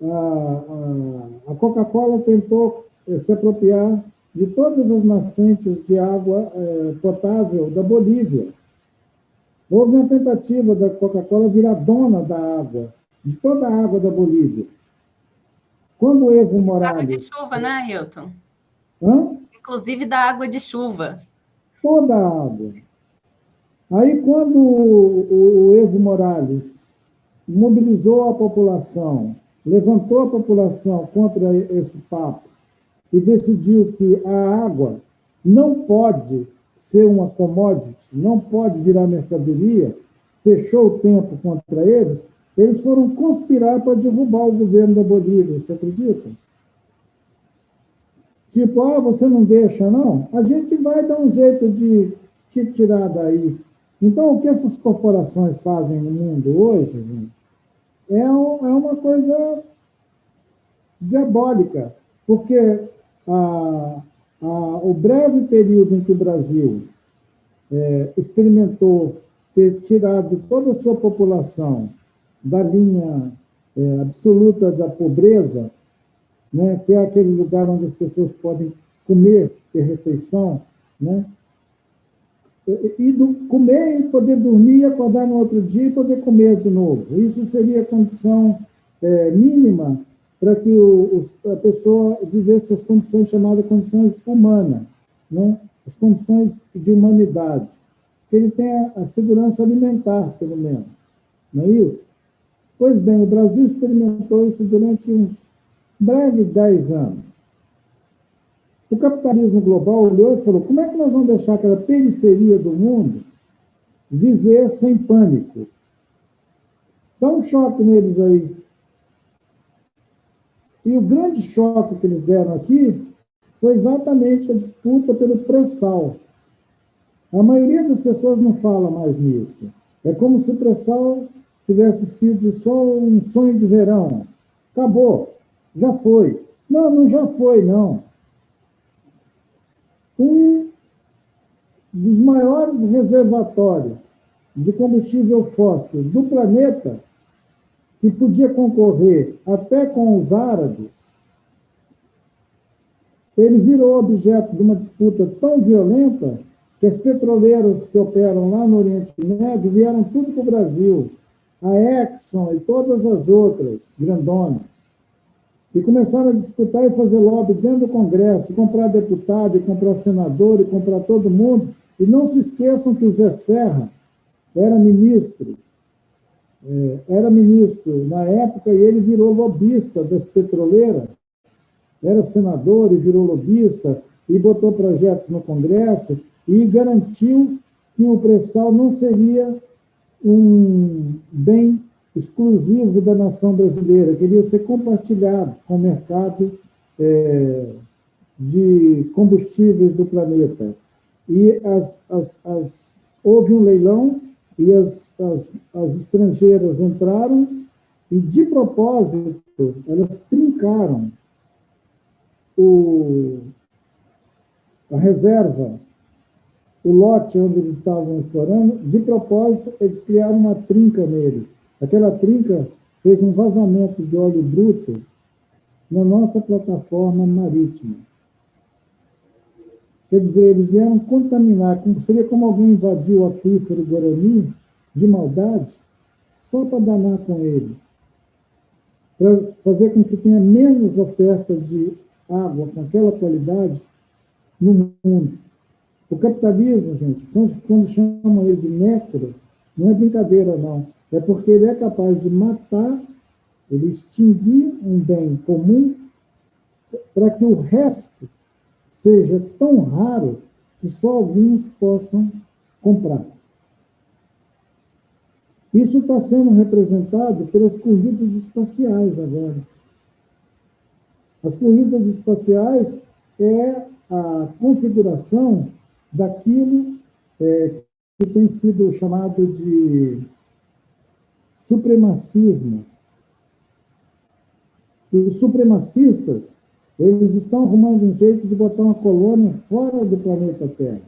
a Coca-Cola tentou se apropriar de todas as nascentes de água potável da Bolívia. Houve uma tentativa da Coca-Cola virar dona da água, de toda a água da Bolívia. Quando o Evo Morales... Água de chuva, né, Ailton? Hã? Inclusive da água de chuva. Toda a água. Aí, quando o Evo Morales mobilizou a população, levantou a população contra esse papo e decidiu que a água não pode ser uma commodity, não pode virar mercadoria, fechou o tempo contra eles, eles foram conspirar para derrubar o governo da Bolívia, você acredita? Tipo, você não deixa, não? A gente vai dar um jeito de te tirar daí. Então, o que essas corporações fazem no mundo hoje, gente, é uma coisa diabólica, porque o breve período em que o Brasil experimentou ter tirado toda a sua população da linha absoluta da pobreza, né, que é aquele lugar onde as pessoas podem comer, ter refeição, né, comer e poder dormir, acordar no outro dia e poder comer de novo. Isso seria a condição mínima para que a pessoa vivesse as condições chamadas condições humanas, né? As condições de humanidade. Que ele tenha a segurança alimentar, pelo menos. Não é isso? Pois bem, o Brasil experimentou isso durante uns breves 10 anos. O capitalismo global olhou e falou, como é que nós vamos deixar aquela periferia do mundo viver sem pânico? Dá um choque neles aí. E o grande choque que eles deram aqui foi exatamente a disputa pelo pré-sal. A maioria das pessoas não fala mais nisso. É como se o pré-sal tivesse sido só um sonho de verão. Acabou. Já foi. Não, não já foi, não. Um dos maiores reservatórios de combustível fóssil do planeta, que podia concorrer até com os árabes, ele virou objeto de uma disputa tão violenta que as petroleiras que operam lá no Oriente Médio vieram tudo para o Brasil, a Exxon e todas as outras, grandonas, e começaram a disputar e fazer lobby dentro do Congresso, comprar deputado, e comprar senador, e comprar todo mundo. E não se esqueçam que o Zé Serra era ministro na época, e ele virou lobista das petroleiras, era senador e virou lobista, e botou projetos no Congresso, e garantiu que o pré-sal não seria um bem exclusivo da nação brasileira, queria ser compartilhado com o mercado de combustíveis do planeta. E houve um leilão e as estrangeiras entraram e, de propósito, elas trincaram a reserva, o lote onde eles estavam explorando. De propósito, eles criaram uma trinca nele. Aquela trinca fez um vazamento de óleo bruto na nossa plataforma marítima. Quer dizer, eles vieram contaminar, seria como alguém invadiu o aquífero Guarani de maldade, só para danar com ele, para fazer com que tenha menos oferta de água com aquela qualidade no mundo. O capitalismo, gente, quando chamam ele de necro, não é brincadeira, não. É porque ele é capaz de matar, ele extinguir um bem comum para que o resto seja tão raro que só alguns possam comprar. Isso está sendo representado pelas corridas espaciais agora. As corridas espaciais é a configuração daquilo que tem sido chamado de supremacismo. Os supremacistas, eles estão arrumando um jeito de botar uma colônia fora do planeta Terra.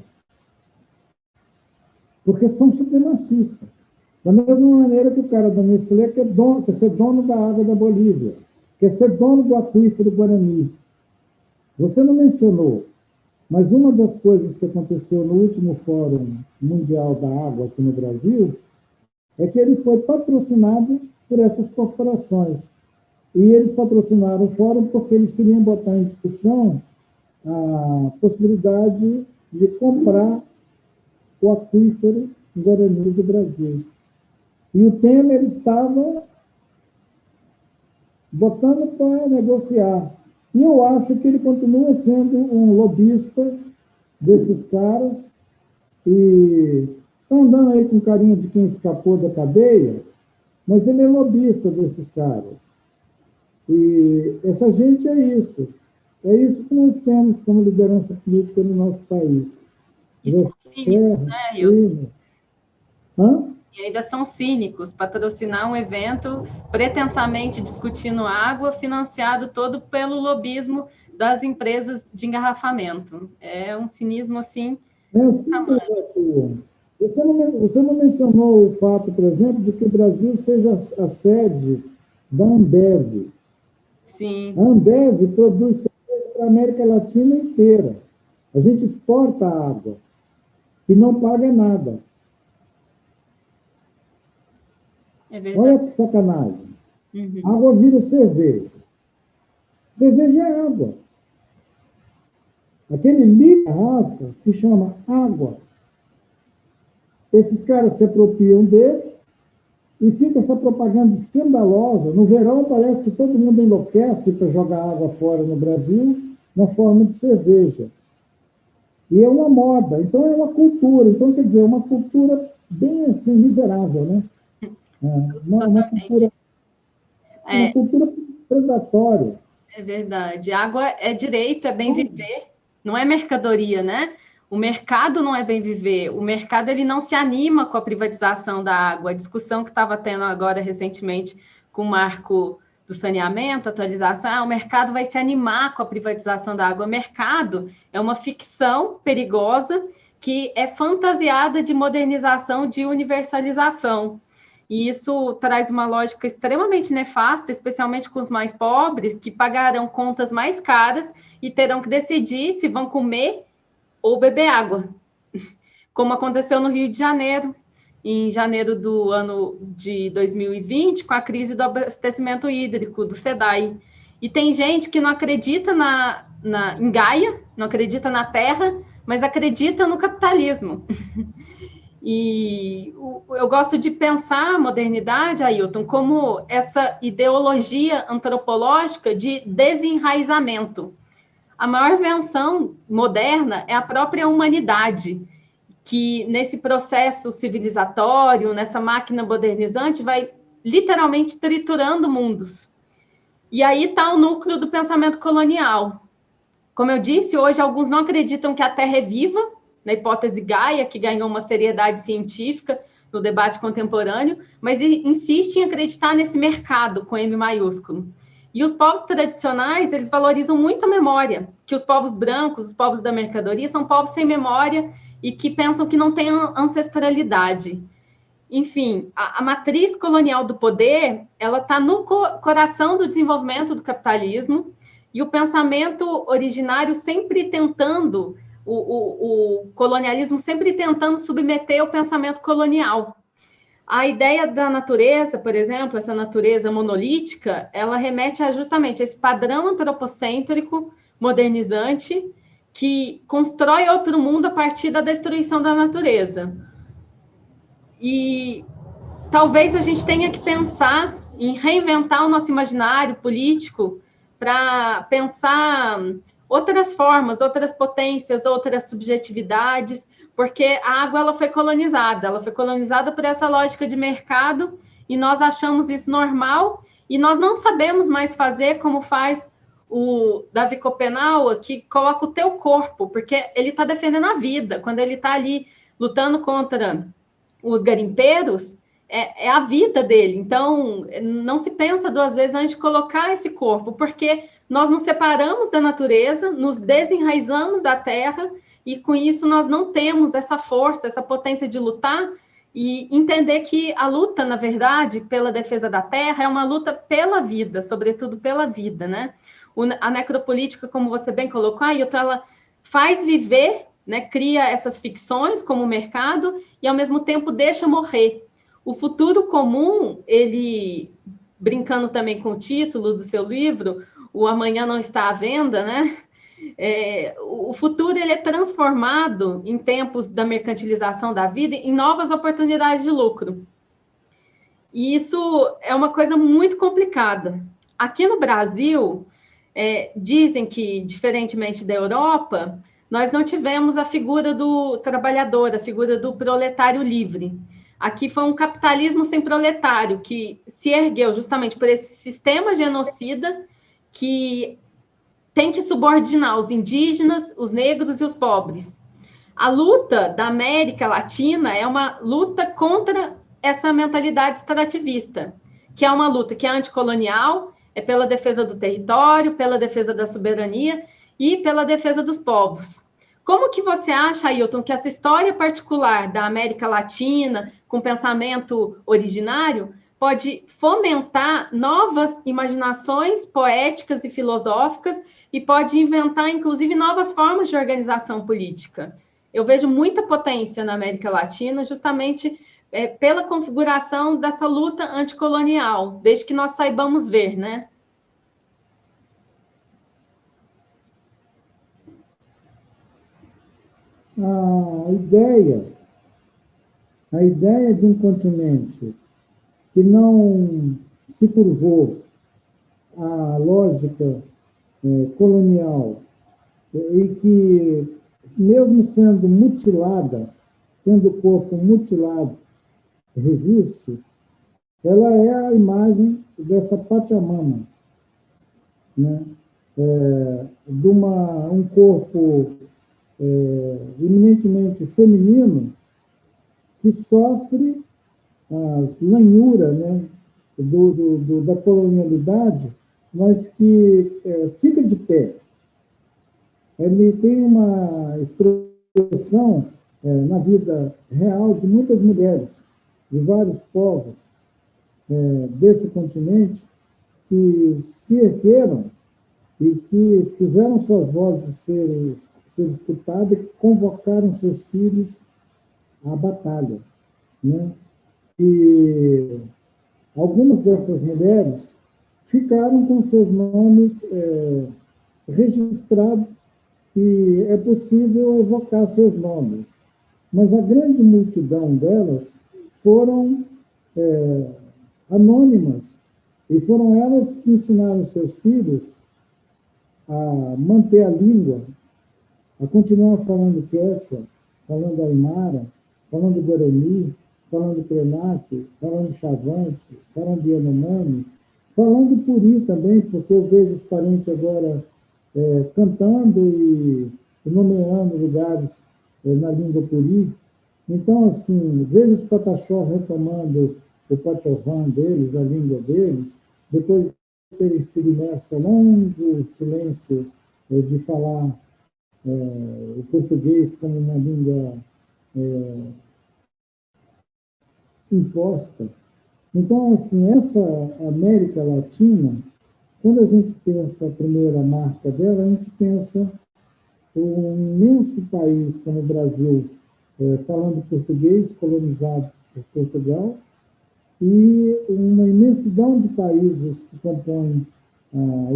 Porque são supremacistas. Da mesma maneira que o cara da Nestlé quer ser dono da água da Bolívia, quer ser dono do aquífero Guarani. Você não mencionou, mas uma das coisas que aconteceu no último Fórum Mundial da Água aqui no Brasil é que ele foi patrocinado por essas corporações. E eles patrocinaram o fórum porque eles queriam botar em discussão a possibilidade de comprar o aquífero Guarani do Brasil. E o Temer estava botando para negociar. E eu acho que ele continua sendo um lobista desses caras e está andando aí com carinha de quem escapou da cadeia, mas ele é lobista desses caras. E essa gente é isso. É isso que nós temos como liderança política no nosso país. E são cínicos, né, e ainda são cínicos, patrocinar um evento pretensamente discutindo água, financiado todo pelo lobismo das empresas de engarrafamento. É um cinismo, assim, Você não mencionou o fato, por exemplo, de que o Brasil seja a sede da Ambev. Sim. A Ambev produz cerveja para a América Latina inteira. A gente exporta água e não paga nada. É verdade. Olha que sacanagem. Água vira cerveja. Cerveja é água. Aquele litro de garrafa se chama água. Esses caras se apropriam dele e fica essa propaganda escandalosa. No verão parece que todo mundo enlouquece para jogar água fora no Brasil na forma de cerveja. E é uma moda, então é uma cultura. Então, quer dizer, é uma cultura bem assim, miserável, né? Uma cultura predatória. É verdade. Água é direito, é bem viver, não é mercadoria, né? O mercado não é bem viver. O mercado ele não se anima com a privatização da água. A discussão que estava tendo agora recentemente com o marco do saneamento, atualização, o mercado vai se animar com a privatização da água. O mercado é uma ficção perigosa que é fantasiada de modernização, de universalização. e isso traz uma lógica extremamente nefasta, especialmente com os mais pobres, que pagarão contas mais caras e terão que decidir se vão comer ou beber água, como aconteceu no Rio de Janeiro, em janeiro do ano de 2020, com a crise do abastecimento hídrico, do SEDAI. E tem gente que não acredita em Gaia, não acredita na Terra, mas acredita no capitalismo. E eu gosto de pensar a modernidade, Ailton, como essa ideologia antropológica de desenraizamento. A maior invenção moderna é a própria humanidade, que nesse processo civilizatório, nessa máquina modernizante, vai literalmente triturando mundos. E aí está o núcleo do pensamento colonial. Como eu disse, hoje alguns não acreditam que a Terra é viva, na hipótese Gaia, que ganhou uma seriedade científica no debate contemporâneo, mas insistem em acreditar nesse mercado, com M maiúsculo. E os povos tradicionais, eles valorizam muito a memória, que os povos brancos, os povos da mercadoria, são povos sem memória e que pensam que não têm ancestralidade. Enfim, a matriz colonial do poder, ela está no coração do desenvolvimento do capitalismo, e o pensamento originário sempre tentando, o colonialismo sempre tentando submeter o pensamento colonial. A ideia da natureza, por exemplo, essa natureza monolítica, ela remete a justamente esse padrão antropocêntrico, modernizante, que constrói outro mundo a partir da destruição da natureza. E talvez a gente tenha que pensar em reinventar o nosso imaginário político para pensar outras formas, outras potências, outras subjetividades, porque a água ela foi colonizada por essa lógica de mercado, e nós achamos isso normal, e nós não sabemos mais fazer como faz o Davi Copenaua, que coloca o teu corpo, porque ele está defendendo a vida, quando ele está ali lutando contra os garimpeiros, é a vida dele. Então, não se pensa duas vezes antes de colocar esse corpo, porque nós nos separamos da natureza, nos desenraizamos da terra, e com isso nós não temos essa força, essa potência de lutar, e entender que a luta, na verdade, pela defesa da terra é uma luta pela vida, sobretudo pela vida, né? A necropolítica, como você bem colocou, Ailton, ela faz viver, né, cria essas ficções como o mercado e, ao mesmo tempo, deixa morrer. O futuro comum, ele, brincando também com o título do seu livro, O Amanhã Não Está à Venda, né? O futuro ele é transformado, em tempos da mercantilização da vida, em novas oportunidades de lucro. E isso é uma coisa muito complicada. Aqui no Brasil, dizem que, diferentemente da Europa, nós não tivemos a figura do trabalhador, a figura do proletário livre. Aqui foi um capitalismo sem proletário, que se ergueu justamente por esse sistema genocida que tem que subordinar os indígenas, os negros e os pobres. A luta da América Latina é uma luta contra essa mentalidade extrativista, que é uma luta que é anticolonial, é pela defesa do território, pela defesa da soberania e pela defesa dos povos. Como que você acha, Ailton, que essa história particular da América Latina, com pensamento originário, pode fomentar novas imaginações poéticas e filosóficas e pode inventar, inclusive, novas formas de organização política? Eu vejo muita potência na América Latina, justamente pela configuração dessa luta anticolonial, desde que nós saibamos ver, né? A ideia de um continente que não se curvou à lógica colonial e que, mesmo sendo mutilada, tendo o corpo mutilado, resiste, ela é a imagem dessa Pachamama, né? De um corpo eminentemente feminino que sofre as lanhuras, né, da colonialidade, mas que fica de pé. Ele tem uma expressão na vida real de muitas mulheres, de vários povos, desse continente que se ergueram e que fizeram suas vozes ser escutadas e convocaram seus filhos à batalha, né? E algumas dessas mulheres ficaram com seus nomes registrados e é possível evocar seus nomes. Mas a grande multidão delas foram anônimas e foram elas que ensinaram seus filhos a manter a língua, a continuar falando quechua, falando aimara, falando guarani, falando krenak, falando chavante, falando yanomami, falando puri também, porque eu vejo os parentes agora cantando e nomeando lugares na língua puri. Então, assim, vejo os pataxó retomando o pachorrã deles, a língua deles, depois de terem sido imersos ao longo silêncio de falar o português como uma língua imposta. Então, assim, essa América Latina, quando a gente pensa a primeira marca dela, a gente pensa um imenso país como o Brasil, falando português, colonizado por Portugal, e uma imensidão de países que compõem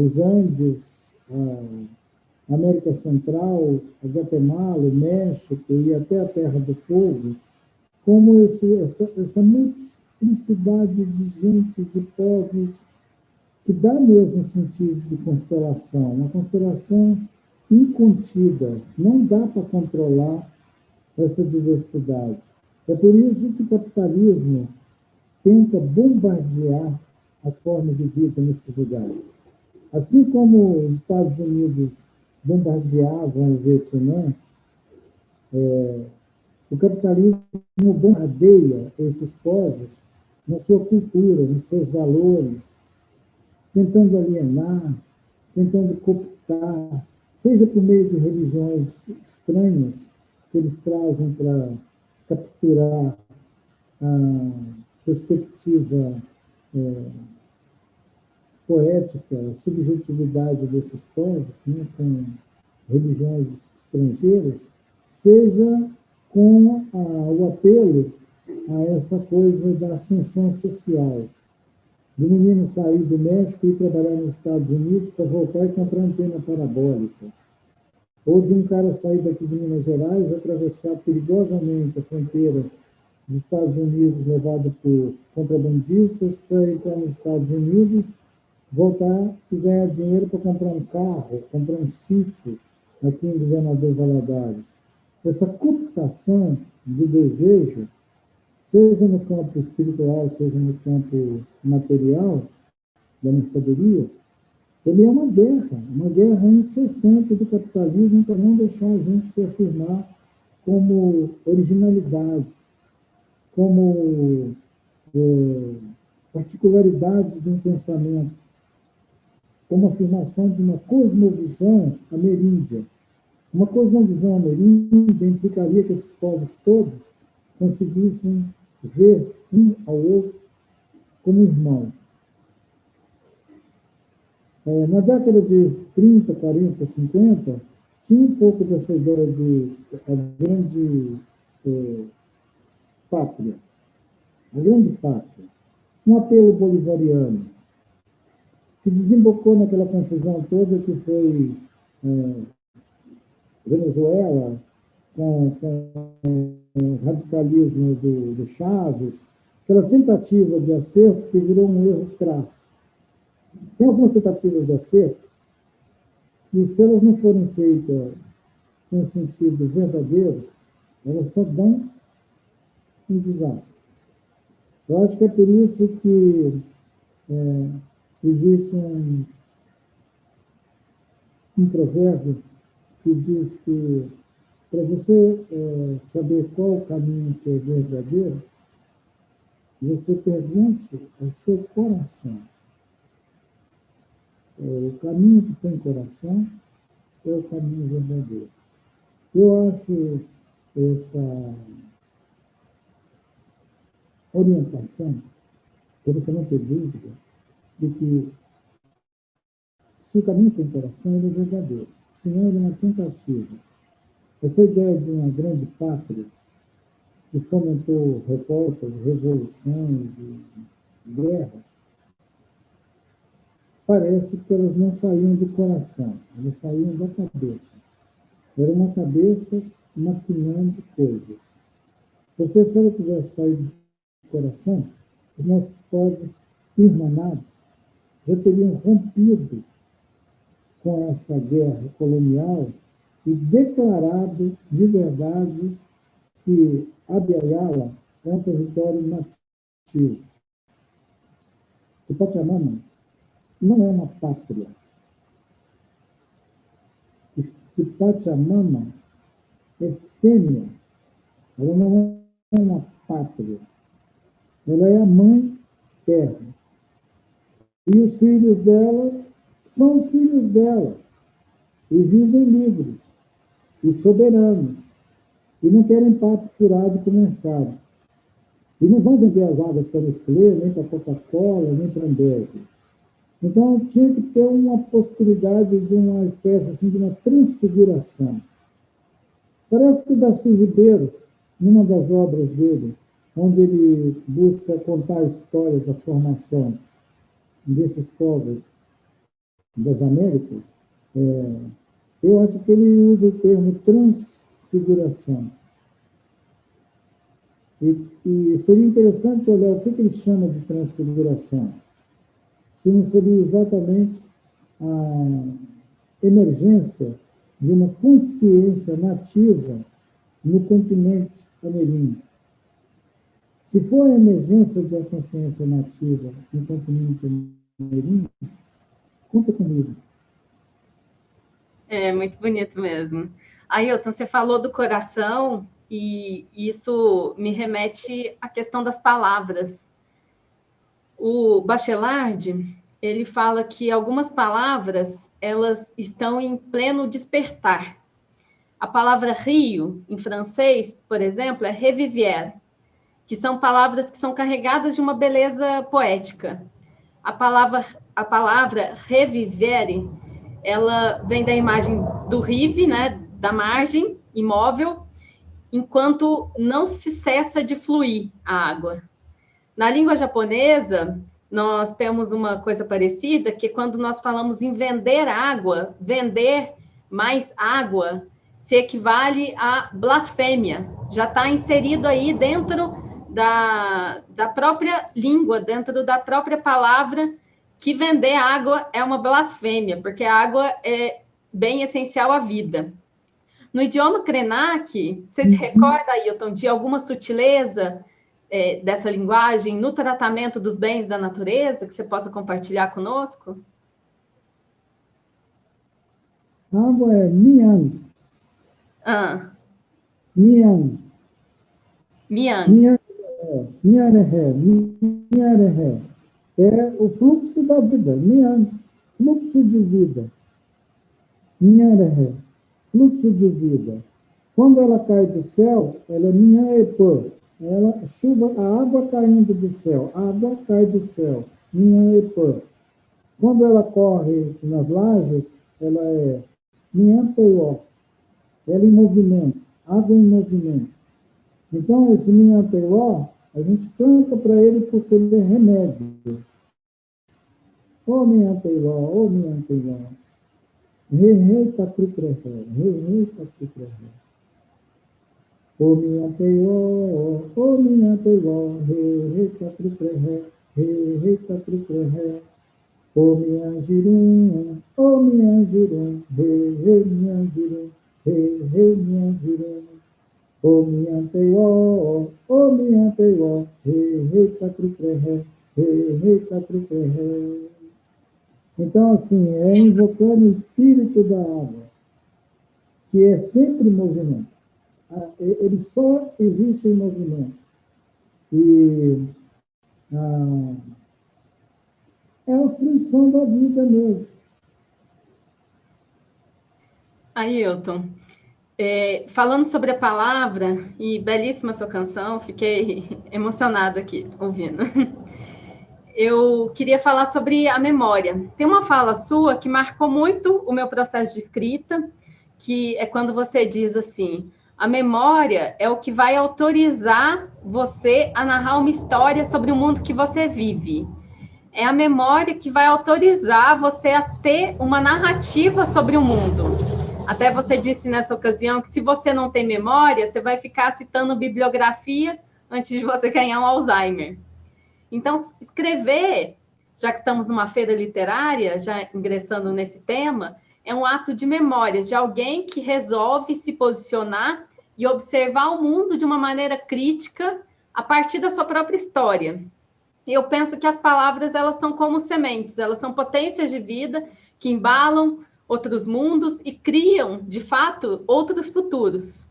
os Andes, a América Central, a Guatemala, o México e até a Terra do Fogo, como essa multiplicidade de gente, de povos, que dá mesmo sentido de constelação, uma constelação incontida, não dá para controlar essa diversidade. É por isso que o capitalismo tenta bombardear as formas de vida nesses lugares. Assim como os Estados Unidos bombardeavam o Vietnã, o capitalismo bombardeia esses povos na sua cultura, nos seus valores, tentando alienar, tentando cooptar, seja por meio de religiões estranhas que eles trazem para capturar a perspectiva poética, a subjetividade desses povos, né, com religiões estrangeiras, seja com o apelo a essa coisa da ascensão social, do menino sair do México e trabalhar nos Estados Unidos para voltar e comprar antena parabólica, ou de um cara sair daqui de Minas Gerais, atravessar perigosamente a fronteira dos Estados Unidos, levado por contrabandistas, para entrar nos Estados Unidos, voltar e ganhar dinheiro para comprar um carro, comprar um sítio aqui em Governador Valadares. Essa cooptação do desejo, seja no campo espiritual, seja no campo material, da mercadoria, ele é uma guerra incessante do capitalismo para não deixar a gente se afirmar como originalidade, como particularidade de um pensamento, como afirmação de uma cosmovisão ameríndia. Uma cosmovisão ameríndia implicaria que esses povos todos conseguissem ver um ao outro como irmão. Na década de 30, 40, 50, tinha um pouco dessa ideia de a grande pátria, a grande pátria, um apelo bolivariano, que desembocou naquela confusão toda que foi Venezuela, com o radicalismo do Chaves, aquela tentativa de acerto que virou um erro crasso. Tem algumas tentativas de acerto que, se elas não forem feitas com um sentido verdadeiro, elas só dão um desastre. Eu acho que é por isso que existe um provérbio que diz que, para você saber qual o caminho que é verdadeiro, você pergunte ao seu coração. O caminho que tem coração é o caminho verdadeiro. Eu acho essa orientação para você não ter dúvida de que se o caminho tem coração, ele é verdadeiro. Senão, ele é uma tentativa. Essa ideia de uma grande pátria que fomentou revoltas, revoluções e guerras, parece que elas não saíam do coração, elas saíam da cabeça. Era uma cabeça maquinando coisas. Porque se ela tivesse saído do coração, os nossos povos irmanados já teriam rompido com essa guerra colonial e declarado de verdade que Abya-Yala é um território nativo. O Pachamama não é uma pátria. Que Pachamama é fêmea. Ela não é uma pátria. Ela é a mãe terra. E os filhos dela são os filhos dela. E vivem livres e soberanos. E não querem papo furado com o mercado. E não vão vender as águas para Nestlé, nem para Coca-Cola, nem para Ambev. Então, tinha que ter uma possibilidade de uma espécie assim, de uma transfiguração. Parece que o Darcy Ribeiro, numa das obras dele, onde ele busca contar a história da formação desses povos das Américas, eu acho que ele usa o termo transfiguração. E seria interessante olhar o que ele chama de transfiguração. Se não seria exatamente a emergência de uma consciência nativa no continente ameríndio. Se for a emergência de uma consciência nativa no continente ameríndio, conta comigo. É muito bonito mesmo. Ailton, você falou do coração e isso me remete à questão das palavras. O Bachelard, ele fala que algumas palavras, elas estão em pleno despertar. A palavra rio, em francês, por exemplo, é revivière, que são palavras que são carregadas de uma beleza poética. A palavra revivere, ela vem da imagem do rive, né, da margem imóvel, enquanto não se cessa de fluir a água. Na língua japonesa, nós temos uma coisa parecida, que quando nós falamos em vender água, vender mais água se equivale a blasfêmia. Já está inserido aí dentro da própria língua, dentro da própria palavra, que vender água é uma blasfêmia, porque a água é bem essencial à vida. No idioma Krenak, você se recorda, Ailton, de alguma sutileza dessa linguagem no tratamento dos bens da natureza que você possa compartilhar conosco? A água é Mian. Mian. Mian. Mian é o fluxo da vida. Mian. Fluxo de vida. Mian. Fluxo de vida. Quando ela cai do céu, ela é Mian Epã. A água caindo do céu, a água cai do céu, Minha Epã. Quando ela corre nas lajes, ela é Minha Teió, ela em movimento, água em movimento. Então, esse Minha Teió, a gente canta para ele porque ele é remédio. Ô Minha Teió, ô Minha Teió, rei, rei, tacrucrehé, rei, rei, tacrucrehé. O minha teió, re, tacrucrehé, re, tacrucrehé. O minha girum, re, minha girum, re, minha girum. O minha teió, re, tacrucrehé, re, tacrucrehé. Então, assim, é invocando o espírito da água, que é sempre movimento. Ele só existe em movimento. E é a fruição da vida mesmo. Ailton, falando sobre a palavra, e belíssima sua canção, fiquei emocionada aqui ouvindo. eu queria falar sobre a memória. Tem uma fala sua que marcou muito o meu processo de escrita, que é quando você diz assim: a memória é o que vai autorizar você a narrar uma história sobre o mundo que você vive. É a memória que vai autorizar você a ter uma narrativa sobre o mundo. Até você disse nessa ocasião que se você não tem memória, você vai ficar citando bibliografia antes de você ganhar um Alzheimer. Então, escrever, já que estamos numa feira literária, já ingressando nesse tema, é um ato de memória de alguém que resolve se posicionar e observar o mundo de uma maneira crítica a partir da sua própria história. Eu penso que as palavras, elas são como sementes, elas são potências de vida que embalam outros mundos e criam, de fato, outros futuros.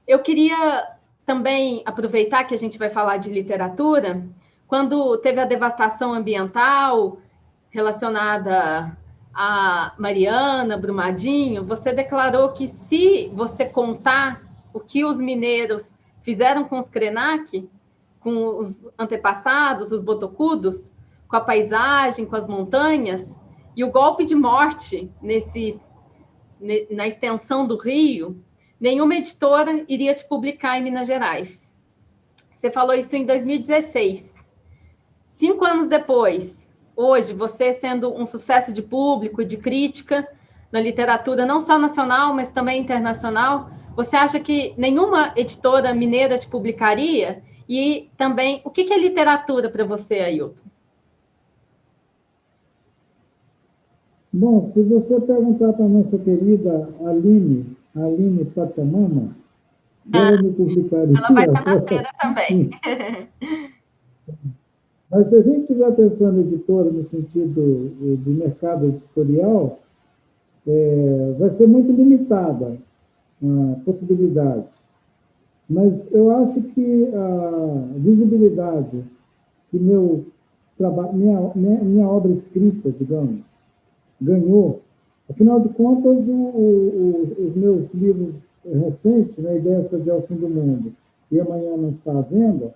Eu queria também aproveitar que a gente vai falar de literatura, quando teve a devastação ambiental relacionada a Mariana, Brumadinho, você declarou que se você contar o que os mineiros fizeram com os Krenak, com os antepassados, os botocudos, com a paisagem, com as montanhas, e o golpe de morte na extensão do rio, nenhuma editora iria te publicar em Minas Gerais. Você falou isso em 2016. 5 anos depois, hoje, você sendo um sucesso de público, de crítica na literatura, não só nacional, mas também internacional, você acha que nenhuma editora mineira te publicaria? E também, o que é literatura para você, Ailton? Bom, se você perguntar para a nossa querida Aline Pachamama, se ela me publicaria, ela vai estar na feira também. Mas se a gente estiver pensando em editora no sentido de mercado editorial, vai ser muito limitada a possibilidade. Mas eu acho que a visibilidade que meu trabalho, minha obra escrita, digamos, ganhou, afinal de contas, os meus livros recentes, né, Ideias para Adiar o Fim do Mundo e Amanhã Não Está à Venda,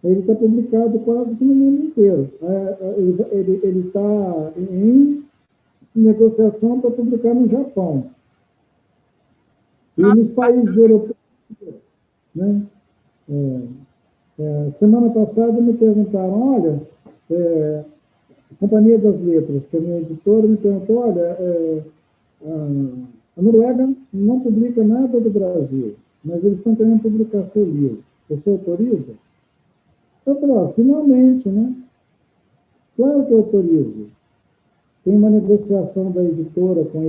ele está publicado quase que no mundo inteiro. Ele está em negociação para publicar no Japão. E nos países europeus, né? Semana passada me perguntaram, olha, a Companhia das Letras, que é a minha editora, me perguntou, olha, a Noruega não publica nada do Brasil, mas eles estão querendo publicar seu livro. Você autoriza? Eu falei, finalmente, né? Claro que eu autorizo. Tem uma negociação da editora com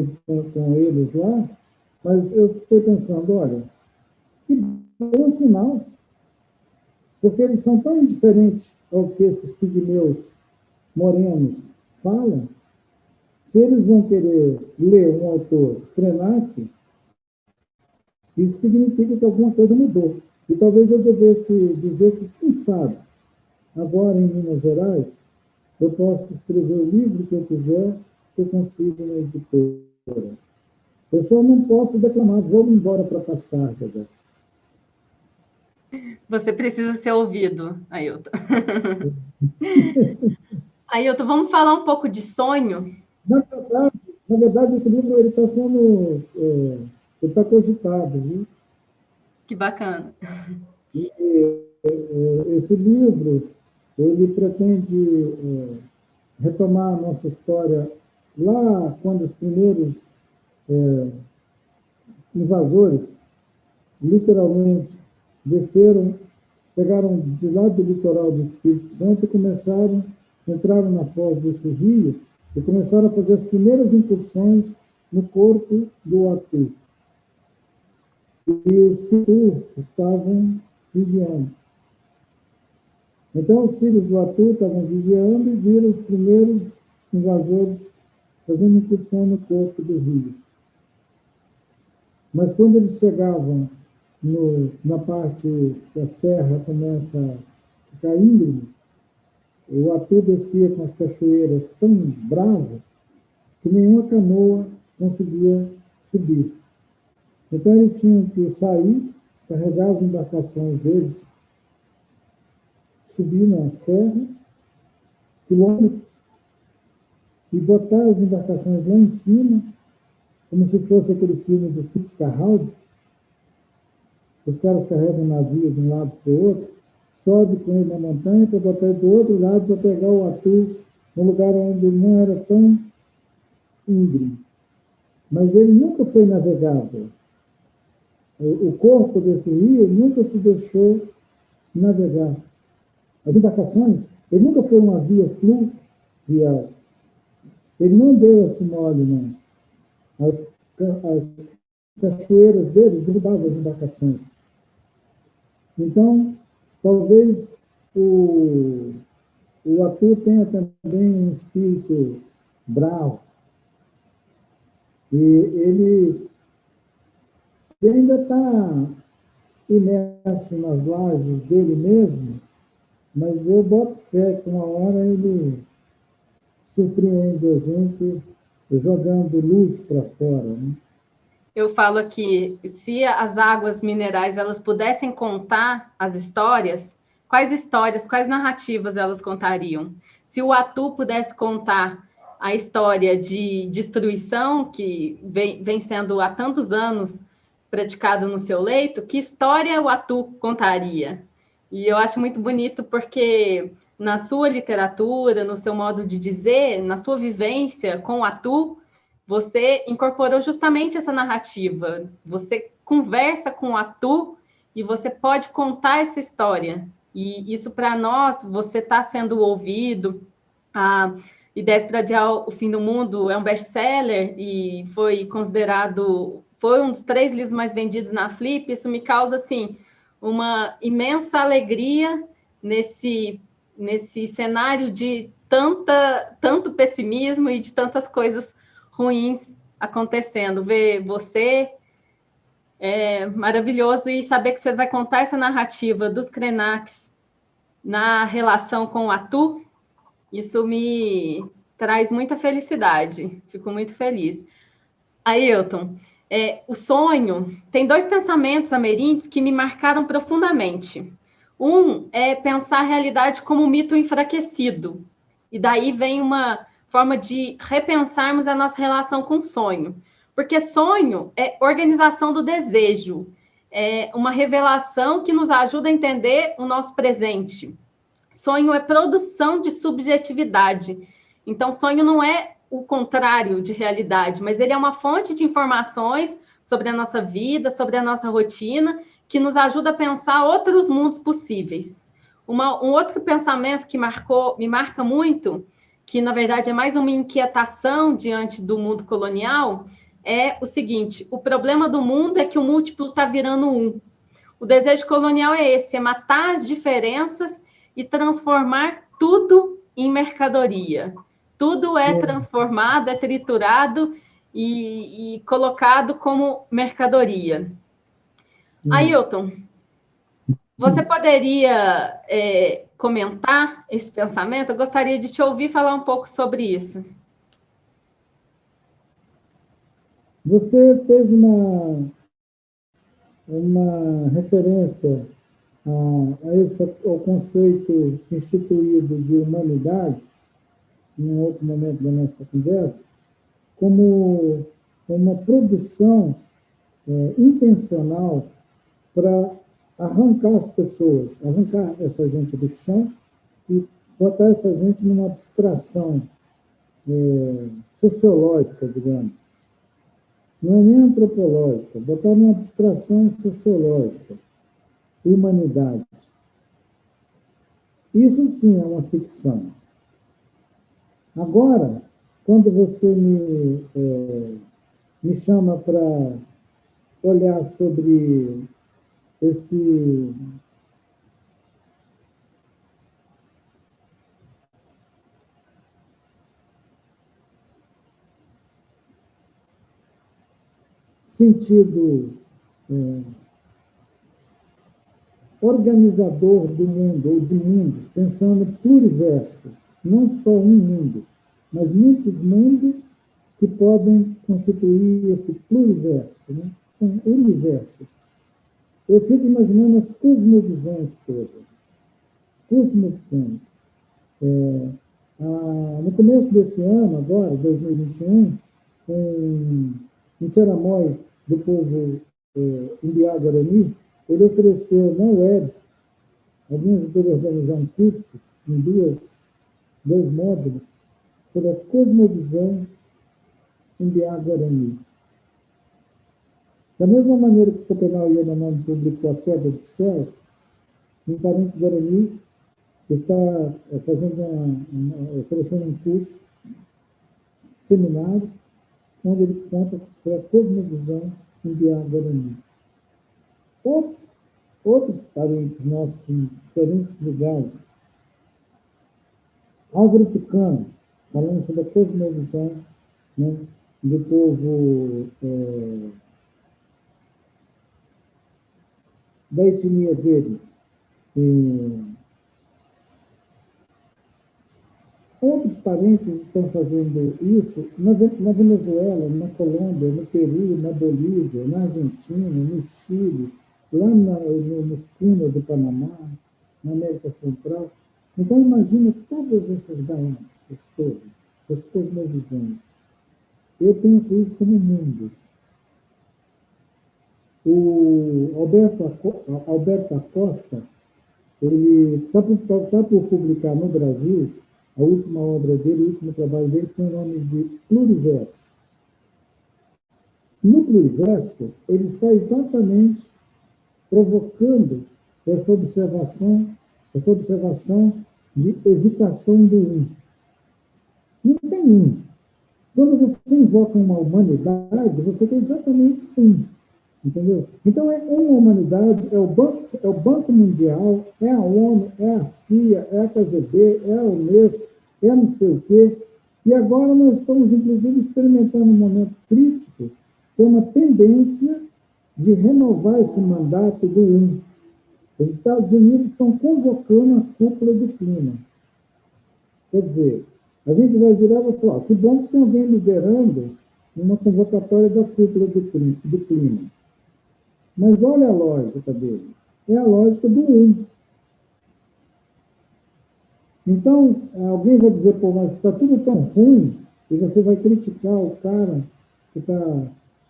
eles lá, mas eu fiquei pensando, olha, que bom sinal, porque eles são tão indiferentes ao que esses pigmeus morenos falam. Se eles vão querer ler um autor Krenak, isso significa que alguma coisa mudou. E talvez eu devesse dizer que, quem sabe, agora em Minas Gerais, eu posso escrever o livro que eu quiser, que eu consigo na editora. Eu só não posso declamar, vou embora para passar, Roberto. Você precisa ser ouvido, Ailton. Ailton, vamos falar um pouco de sonho? Na verdade, esse livro ele está sendo, ele está cogitado, viu? Que bacana. E esse livro, ele pretende retomar a nossa história lá quando os primeiros invasores, literalmente, desceram, pegaram de lá do litoral do Espírito Santo e entraram na foz desse rio e começaram a fazer as primeiras incursões no corpo do Atu. E os Atu estavam vigiando. Então, os filhos do Atu estavam vigiando e viram os primeiros invasores fazendo incursão no corpo do rio. Mas quando eles chegavam na parte que a serra começa a ficar íngreme, o Atu descia com as cachoeiras tão bravo que nenhuma canoa conseguia subir. Então eles tinham que sair, carregar as embarcações deles, subir na serra quilômetros, e botar as embarcações lá em cima, como se fosse aquele filme do Fitzcarraldo. Os caras carregam o navio de um lado para o outro, sobe com ele na montanha para botar ele do outro lado para pegar o atu no lugar onde ele não era tão íngreme. Mas ele nunca foi navegável. O corpo desse rio nunca se deixou navegar. As embarcações, ele nunca foi uma via fluvial. Ele não deu esse mole, não. As cachoeiras dele derrubavam as embarcações. Então, talvez o atu tenha também um espírito bravo. E ele ainda está imerso nas lajes dele mesmo, mas eu boto fé que uma hora ele surpreende a gente jogando luz para fora, né? Eu falo aqui, se as águas minerais elas pudessem contar as histórias, quais narrativas elas contariam? Se o atu pudesse contar a história de destruição que vem sendo há tantos anos praticado no seu leito, que história o atu contaria? E eu acho muito bonito porque na sua literatura, no seu modo de dizer, na sua vivência com o atu, você incorporou justamente essa narrativa. Você conversa com o atu e você pode contar essa história. E isso, para nós, você está sendo ouvido. A Ideias para Adiar o Fim do Mundo é um best-seller e foi considerado... Foi um dos 3 livros mais vendidos na Flip. Isso me causa, assim, uma imensa alegria nesse cenário de tanto pessimismo e de tantas coisas ruins acontecendo. Ver você é maravilhoso e saber que você vai contar essa narrativa dos Krenaks na relação com o atu, isso me traz muita felicidade. Fico muito feliz. Ailton, o sonho tem 2 pensamentos ameríndios que me marcaram profundamente. Um é pensar a realidade como um mito enfraquecido. E daí vem uma forma de repensarmos a nossa relação com o sonho. Porque sonho é organização do desejo, é uma revelação que nos ajuda a entender o nosso presente. Sonho é produção de subjetividade. Então, sonho não é o contrário de realidade, mas ele é uma fonte de informações sobre a nossa vida, sobre a nossa rotina, que nos ajuda a pensar outros mundos possíveis. Um outro pensamento que me marca muito, que na verdade é mais uma inquietação diante do mundo colonial, é o seguinte: o problema do mundo é que o múltiplo está virando 1. O desejo colonial é esse, é matar as diferenças e transformar tudo em mercadoria. Tudo é transformado, é triturado e colocado como mercadoria. Ailton, você poderia comentar esse pensamento? Eu gostaria de te ouvir falar um pouco sobre isso. Você fez uma referência ao conceito instituído de humanidade, em um outro momento da nossa conversa, como uma produção intencional para arrancar as pessoas, arrancar essa gente do chão e botar essa gente numa abstração sociológica, digamos. Não é nem antropológica, botar numa abstração sociológica, humanidade. Isso sim é uma ficção. Agora, quando você me chama para olhar sobre esse sentido organizador do mundo, ou de mundos, pensando em pluriversos, não só um mundo, mas muitos mundos que podem constituir esse pluriverso, né? São universos. Eu fico imaginando as cosmovisões todas. Cosmovisões. No começo desse ano, agora, 2021, um Tiramói do povo Imbiá Guarani, ele ofereceu na web, alguém ajudou a organizar um curso em dois módulos sobre a cosmovisão Imbiá Guarani. Da mesma maneira que Copenau Yanomami publicou A Queda do Céu, um parente Guarani está oferecendo um curso, seminário, onde ele conta sobre a cosmovisão Imbiá Guarani. Outros parentes nossos em diferentes lugares, Álvaro Tucano, falando sobre a cosmovisão, né, do povo da etnia dele. Outros parentes estão fazendo isso na Venezuela, na Colômbia, no Peru, na Bolívia, na Argentina, no Chile, lá nos Punas do Panamá, na América Central. Então, imagina todas essas galáxias, todas, essas cosmovisões. Eu penso isso como mundos. O Alberto Acosta, ele está por publicar no Brasil a última obra dele, o último trabalho dele, tem o nome de Pluriverso. No Pluriverso, ele está exatamente provocando essa observação de evitação do um. Não tem um. Quando você invoca uma humanidade, você tem exatamente um. Entendeu? Então, é uma humanidade, é o Banco Mundial, é a ONU, é a CIA, é a KGB, é a Unesco, é não sei o quê. E agora nós estamos, inclusive, experimentando um momento crítico, que é uma tendência de renovar esse mandato do um. Os Estados Unidos estão convocando a cúpula do clima. Quer dizer, a gente vai virar e vai falar, que bom que tem alguém liderando uma convocatória da cúpula do clima. Mas olha a lógica dele. É a lógica do um. Então, alguém vai dizer, pô, mas está tudo tão ruim, e você vai criticar o cara que está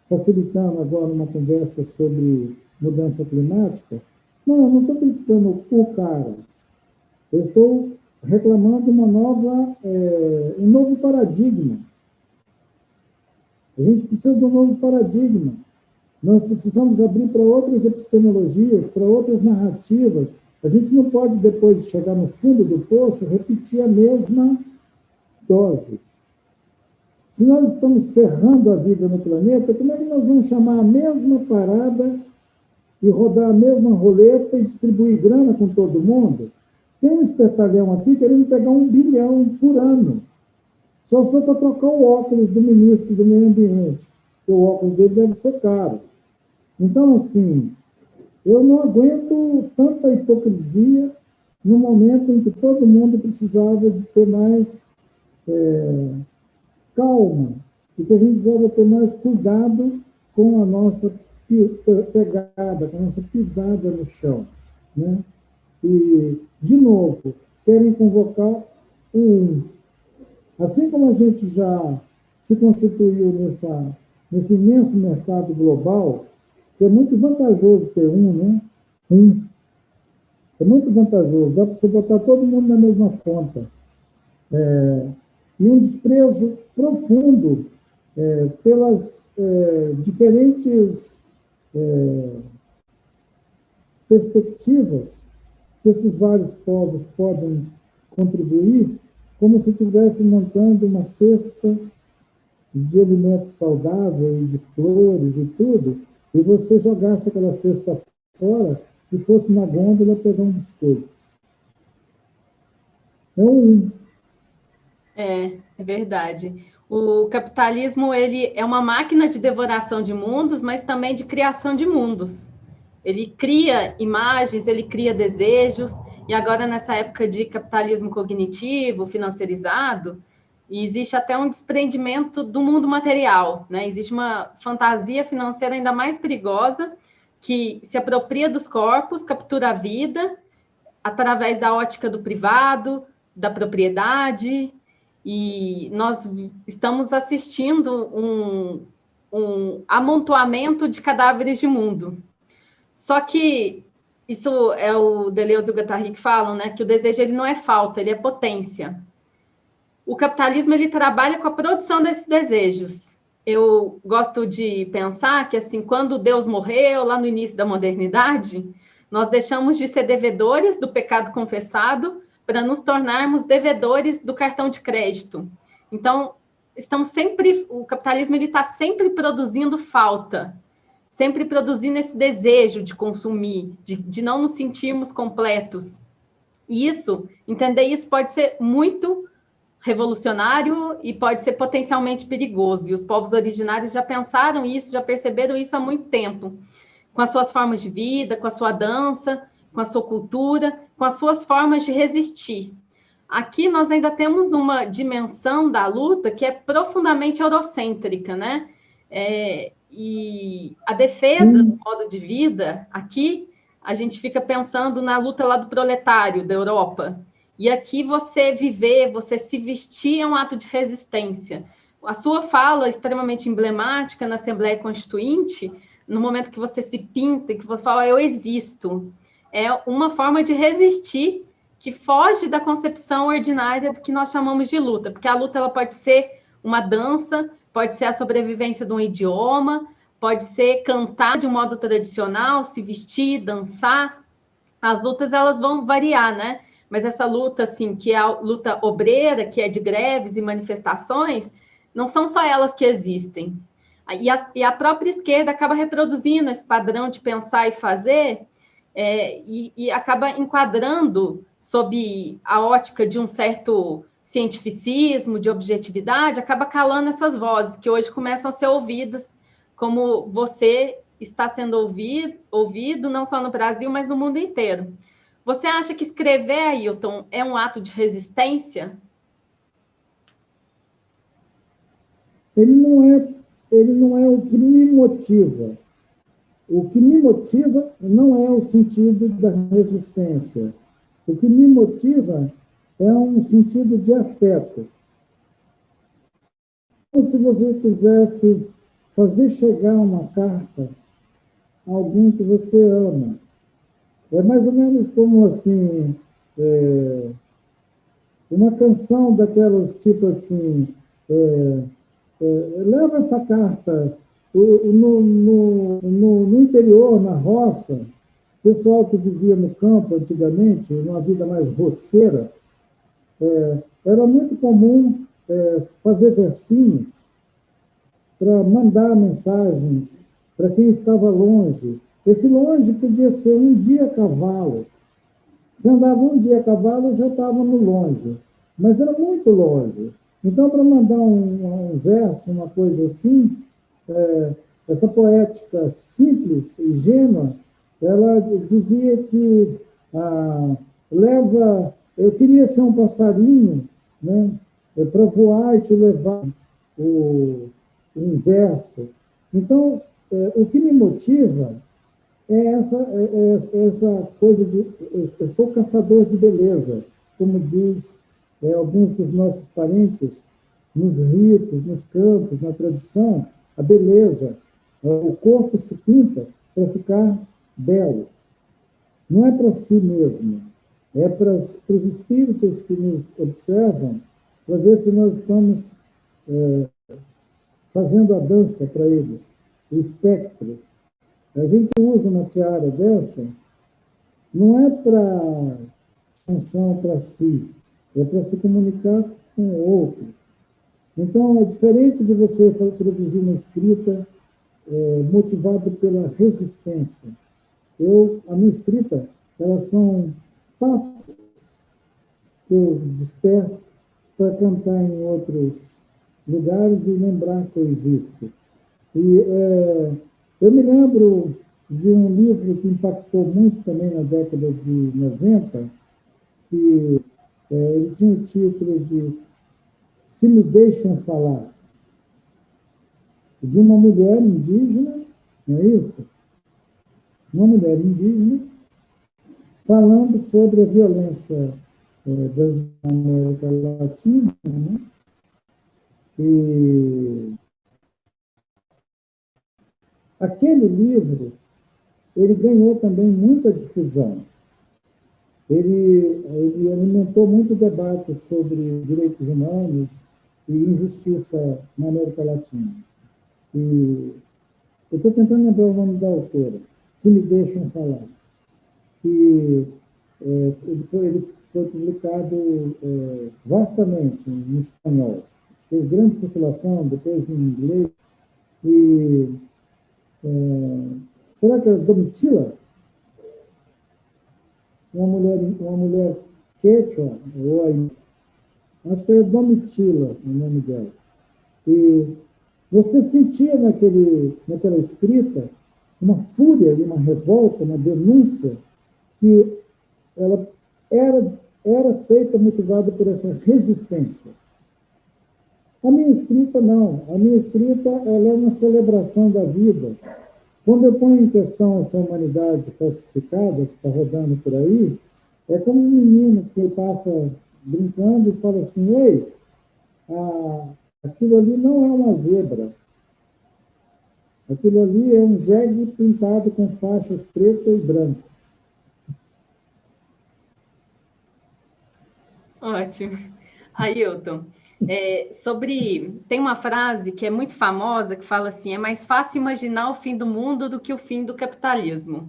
facilitando agora uma conversa sobre mudança climática. Não, eu não estou criticando o cara. Eu estou reclamando um novo paradigma. A gente precisa de um novo paradigma. Nós precisamos abrir para outras epistemologias, para outras narrativas. A gente não pode, depois de chegar no fundo do poço, repetir a mesma dose. Se nós estamos ferrando a vida no planeta, como é que nós vamos chamar a mesma parada e rodar a mesma roleta e distribuir grana com todo mundo? Tem um espertalhão aqui querendo pegar 1 bilhão por ano. Só para trocar o óculos do ministro do Meio Ambiente. O óculos dele deve ser caro. Então, assim, eu não aguento tanta hipocrisia no momento em que todo mundo precisava de ter mais calma, e que a gente precisava ter mais cuidado com a nossa pegada, com a nossa pisada no chão. Né? E, de novo, querem convocar o um. Assim como a gente já se constituiu nesse imenso mercado global, que é muito vantajoso ter um, né? É muito vantajoso, dá para você botar todo mundo na mesma conta. E um desprezo profundo pelas diferentes perspectivas que esses vários povos podem contribuir, como se estivesse montando uma cesta de alimentos saudáveis, e de flores e tudo, e você jogasse aquela cesta fora e fosse na gôndola pegar um biscoito. É verdade. O capitalismo, ele é uma máquina de devoração de mundos, mas também de criação de mundos. Ele cria imagens, ele cria desejos, e agora nessa época de capitalismo cognitivo, financiarizado, existe até um desprendimento do mundo material, né? Existe uma fantasia financeira ainda mais perigosa, que se apropria dos corpos, captura a vida, através da ótica do privado, da propriedade, e nós estamos assistindo um amontoamento de cadáveres de mundo. Só que isso é o Deleuze e o Guattari que falam, né, que o desejo ele não é falta, ele é potência. O capitalismo ele trabalha com a produção desses desejos. Eu gosto de pensar que, assim, quando Deus morreu, lá no início da modernidade, nós deixamos de ser devedores do pecado confessado para nos tornarmos devedores do cartão de crédito. Então, o capitalismo está sempre produzindo falta, sempre produzindo esse desejo de consumir, de não nos sentirmos completos. E entender isso pode ser muito revolucionário e pode ser potencialmente perigoso. E os povos originários já pensaram isso, já perceberam isso há muito tempo, com as suas formas de vida, com a sua dança, com a sua cultura, com as suas formas de resistir. Aqui nós ainda temos uma dimensão da luta que é profundamente eurocêntrica, né? E a defesa do modo de vida, aqui a gente fica pensando na luta lá do proletário da Europa. E aqui você viver, você se vestir é um ato de resistência. A sua fala extremamente emblemática na Assembleia Constituinte, no momento que você se pinta, que você fala, eu existo, é uma forma de resistir que foge da concepção ordinária do que nós chamamos de luta, porque a luta ela pode ser uma dança, pode ser a sobrevivência de um idioma, pode ser cantar de um modo tradicional, se vestir, dançar. As lutas elas vão variar, né? Mas essa luta, assim, que é a luta obreira, que é de greves e manifestações, não são só elas que existem. E a própria esquerda acaba reproduzindo esse padrão de pensar e fazer, e acaba enquadrando sob a ótica de um certo cientificismo, de objetividade, acaba calando essas vozes que hoje começam a ser ouvidas, como você está sendo ouvido não só no Brasil, mas no mundo inteiro. Você acha que escrever, Ailton, é um ato de resistência? Ele não é o que me motiva. O que me motiva não é o sentido da resistência. O que me motiva é um sentido de afeto. Como se você quisesse fazer chegar uma carta a alguém que você ama. É mais ou menos como, assim, uma canção daquelas, tipo assim, leva essa carta no interior, na roça, pessoal que vivia no campo antigamente, numa vida mais roceira, era muito comum fazer versinhos para mandar mensagens para quem estava longe. Esse longe podia ser um dia a cavalo. Se andava um dia a cavalo, já estava no longe. Mas era muito longe. Então, para mandar um verso, uma coisa assim, essa poética simples, ingênua, ela dizia que eu queria ser um passarinho, né, para voar e te levar um verso. Então, o que me motiva é essa coisa de... Eu sou caçador de beleza, como diz alguns dos nossos parentes, nos ritos, nos cantos, na tradição, a beleza. O corpo se pinta para ficar belo. Não é para si mesmo, é para os espíritos que nos observam, para ver se nós estamos fazendo a dança para eles, o espectro. A gente usa uma tiara dessa, não é para extensão para si, é para se comunicar com outros. Então, é diferente de você produzir uma escrita motivada pela resistência. A minha escrita, elas são passos que eu desperto para cantar em outros lugares e lembrar que eu existo. E eu me lembro de um livro que impactou muito também na década de 90, que ele tinha o título de Se Me Deixam Falar, de uma mulher indígena, não é isso? Uma mulher indígena falando sobre a violência da América Latina, né? E aquele livro, ele ganhou também muita difusão. Ele alimentou muito debate sobre direitos humanos e injustiça na América Latina. E eu estou tentando lembrar o nome da autora, se me deixam falar. E ele foi publicado vastamente em espanhol. Teve grande circulação, depois em inglês. E será que é Domitila? Uma mulher quechua, ou aí, acho que era Domitila o nome dela. E você sentia naquela escrita uma fúria e uma revolta, uma denúncia, que ela era feita motivada por essa resistência. A minha escrita, não. A minha escrita ela é uma celebração da vida. Quando eu ponho em questão essa humanidade falsificada que está rodando por aí, é como um menino que passa brincando e fala assim, ei, aquilo ali não é uma zebra. Aquilo ali é um jegue pintado com faixas preto e branco. Ótimo. Ailton, tem uma frase que é muito famosa que fala assim: é mais fácil imaginar o fim do mundo do que o fim do capitalismo.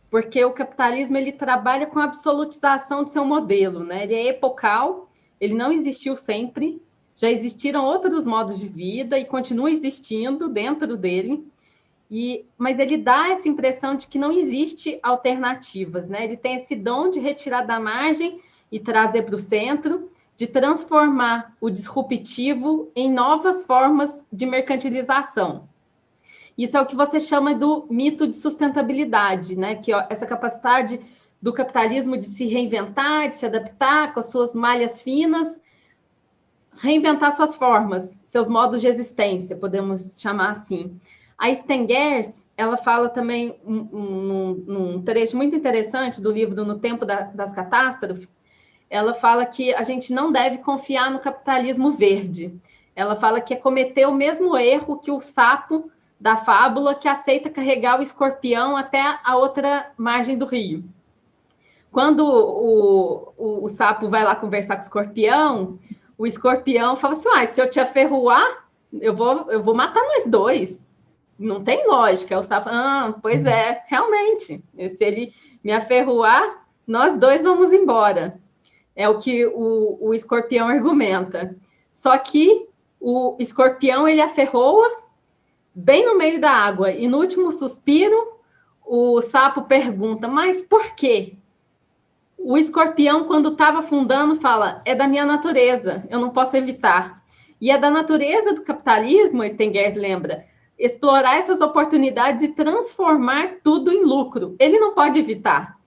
Porque o capitalismo ele trabalha com a absolutização do seu modelo, né? Ele é epocal, ele não existiu sempre, já existiram outros modos de vida e continua existindo dentro dele. Mas ele dá essa impressão de que não existe alternativas, né? Ele tem esse dom de retirar da margem e trazer para o centro, de transformar o disruptivo em novas formas de mercantilização. Isso é o que você chama do mito de sustentabilidade, né? Que essa capacidade do capitalismo de se reinventar, de se adaptar com as suas malhas finas, reinventar suas formas, seus modos de existência, podemos chamar assim. A Stengers, ela fala também num trecho muito interessante do livro No Tempo das Catástrofes, ela fala que a gente não deve confiar no capitalismo verde. Ela fala que é cometer o mesmo erro que o sapo da fábula que aceita carregar o escorpião até a outra margem do rio. Quando o sapo vai lá conversar com o escorpião fala assim, se eu te aferroar, eu vou matar nós dois. Não tem lógica. O sapo, pois é, realmente. Se ele me aferroar, nós dois vamos embora. É o que o escorpião argumenta. Só que o escorpião, ele aferroa bem no meio da água. E no último suspiro, o sapo pergunta, mas por quê? O escorpião, quando estava afundando, fala, é da minha natureza, eu não posso evitar. E é da natureza do capitalismo, Stengers lembra, explorar essas oportunidades e transformar tudo em lucro. Ele não pode evitar.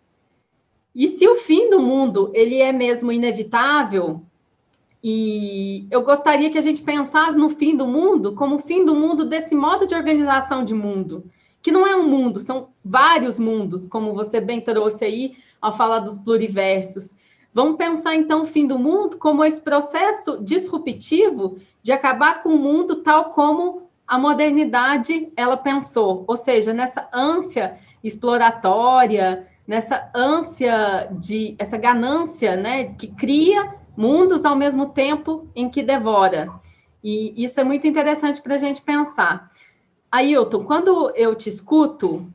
E se o fim do mundo ele é mesmo inevitável, e eu gostaria que a gente pensasse no fim do mundo como o fim do mundo desse modo de organização de mundo, que não é um mundo, são vários mundos, como você bem trouxe aí ao falar dos pluriversos. Vamos pensar, então, o fim do mundo como esse processo disruptivo de acabar com o mundo tal como a modernidade ela pensou, ou seja, nessa ânsia exploratória, nessa ânsia essa ganância, né, que cria mundos ao mesmo tempo em que devora. E isso é muito interessante para a gente pensar. Ailton, quando eu te escuto,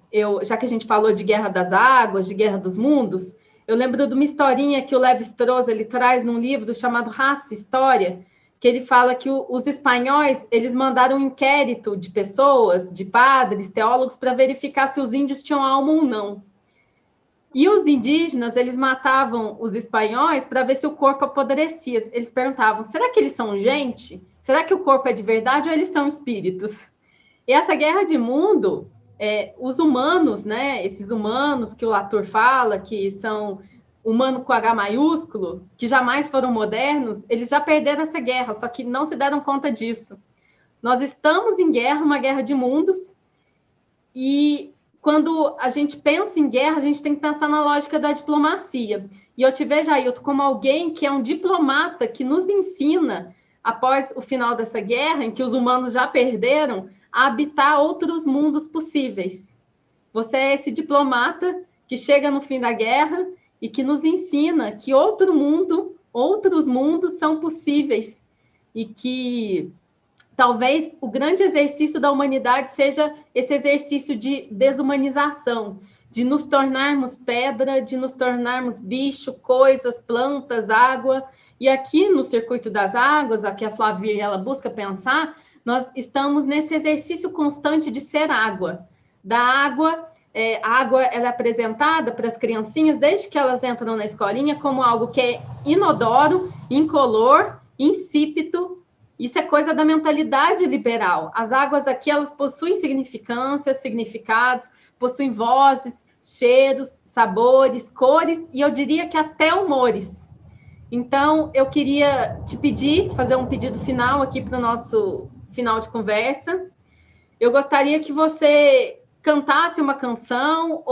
já que a gente falou de Guerra das Águas, de Guerra dos Mundos, eu lembro de uma historinha que o Levi-Strauss ele traz num livro chamado Raça e História, que ele fala que os espanhóis eles mandaram um inquérito de pessoas, de padres, teólogos, para verificar se os índios tinham alma ou não. E os indígenas, eles matavam os espanhóis para ver se o corpo apodrecia. Eles perguntavam, será que eles são gente? Será que o corpo é de verdade ou eles são espíritos? E essa guerra de mundo, os humanos, né, esses humanos que o Latour fala, que são humano com H maiúsculo, que jamais foram modernos, eles já perderam essa guerra, só que não se deram conta disso. Nós estamos em guerra, uma guerra de mundos, e quando a gente pensa em guerra, a gente tem que pensar na lógica da diplomacia. E eu te vejo, Ailton, como alguém que é um diplomata que nos ensina, após o final dessa guerra, em que os humanos já perderam, a habitar outros mundos possíveis. Você é esse diplomata que chega no fim da guerra e que nos ensina que outros mundos são possíveis e que talvez o grande exercício da humanidade seja esse exercício de desumanização, de nos tornarmos pedra, de nos tornarmos bicho, coisas, plantas, água. E aqui no Circuito das Águas, aqui a Flavia ela busca pensar, nós estamos nesse exercício constante de ser água. Da água, a água ela é apresentada para as criancinhas, desde que elas entram na escolinha, como algo que é inodoro, incolor, insípido. Isso é coisa da mentalidade liberal. As águas aqui, elas possuem significâncias, significados, possuem vozes, cheiros, sabores, cores e eu diria que até humores. Então, eu queria te pedir, fazer um pedido final aqui para o nosso final de conversa. Eu gostaria que você cantasse uma canção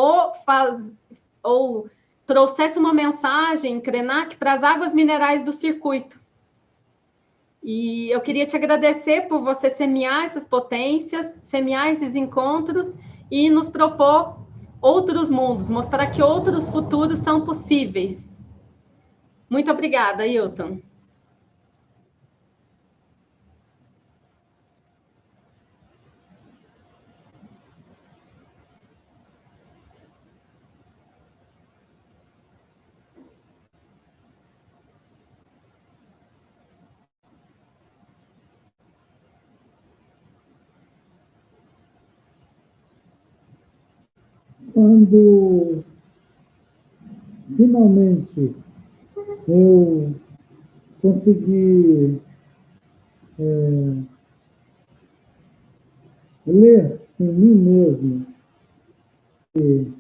ou trouxesse uma mensagem, Krenak, para as águas minerais do circuito. E eu queria te agradecer por você semear essas potências, semear esses encontros e nos propor outros mundos, mostrar que outros futuros são possíveis. Muito obrigada, Ailton. Quando finalmente eu consegui ler em mim mesmo que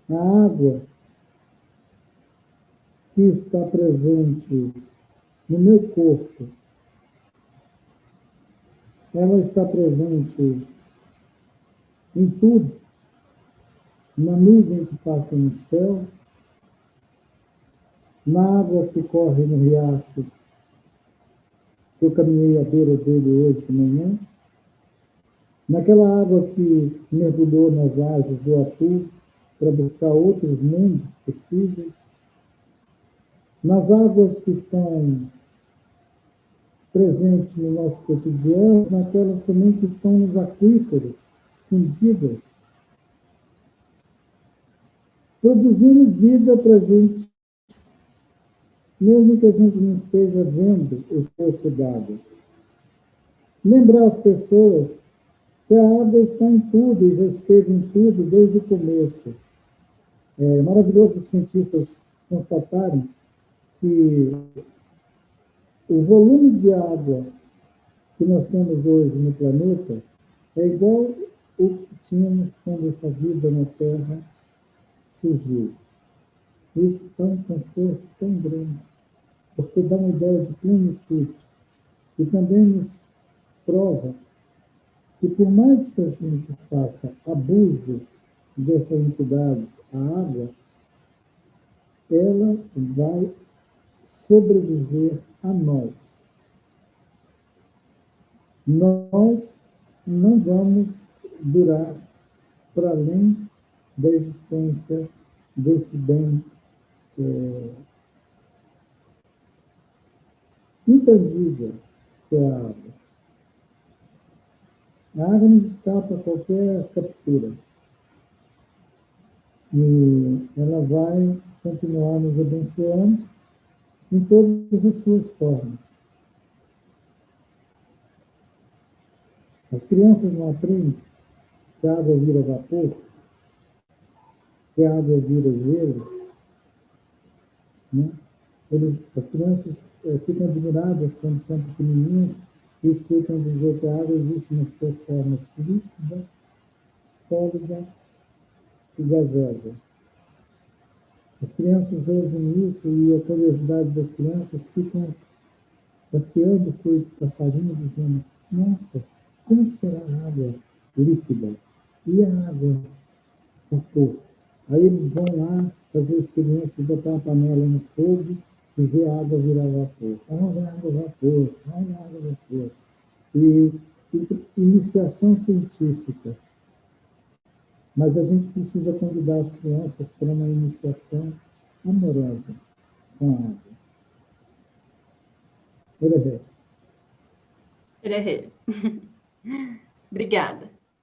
a água que está presente no meu corpo, ela está presente em tudo, na nuvem que passa no céu, na água que corre no riacho, que eu caminhei à beira dele hoje de manhã, naquela água que mergulhou nas lajes do Atu para buscar outros mundos possíveis, nas águas que estão presentes no nosso cotidiano, naquelas também que estão nos aquíferos, escondidas, produzindo vida para a gente, mesmo que a gente não esteja vendo o corpo d'água. Lembrar as pessoas que a água está em tudo e já esteve em tudo desde o começo. É maravilhoso os cientistas constatarem que o volume de água que nós temos hoje no planeta é igual o que tínhamos quando essa vida na Terra surgiu. Isso dá um conforto tão grande, porque dá uma ideia de plenitude. E também nos prova que, por mais que a gente faça abuso dessa entidade, a água, ela vai sobreviver a nós. Nós não vamos durar para além da existência desse bem intangível que é a água. A água nos escapa a qualquer captura. E ela vai continuar nos abençoando em todas as suas formas. As crianças não aprendem que a água vira vapor, que a água vira gelo, né? As crianças ficam admiradas quando são pequenininhas e escutam dizer que a água existe nas suas formas líquida, sólida e gasosa. As crianças ouvem isso e a curiosidade das crianças ficam passeando feito passarinho, dizendo: nossa, como será a água líquida? E a água vapor. Aí eles vão lá fazer a experiência de botar uma panela no fogo e ver a água virar vapor. Olha a água vapor, olha a água vapor. E iniciação científica. Mas a gente precisa convidar as crianças para uma iniciação amorosa com a água. Obrigada.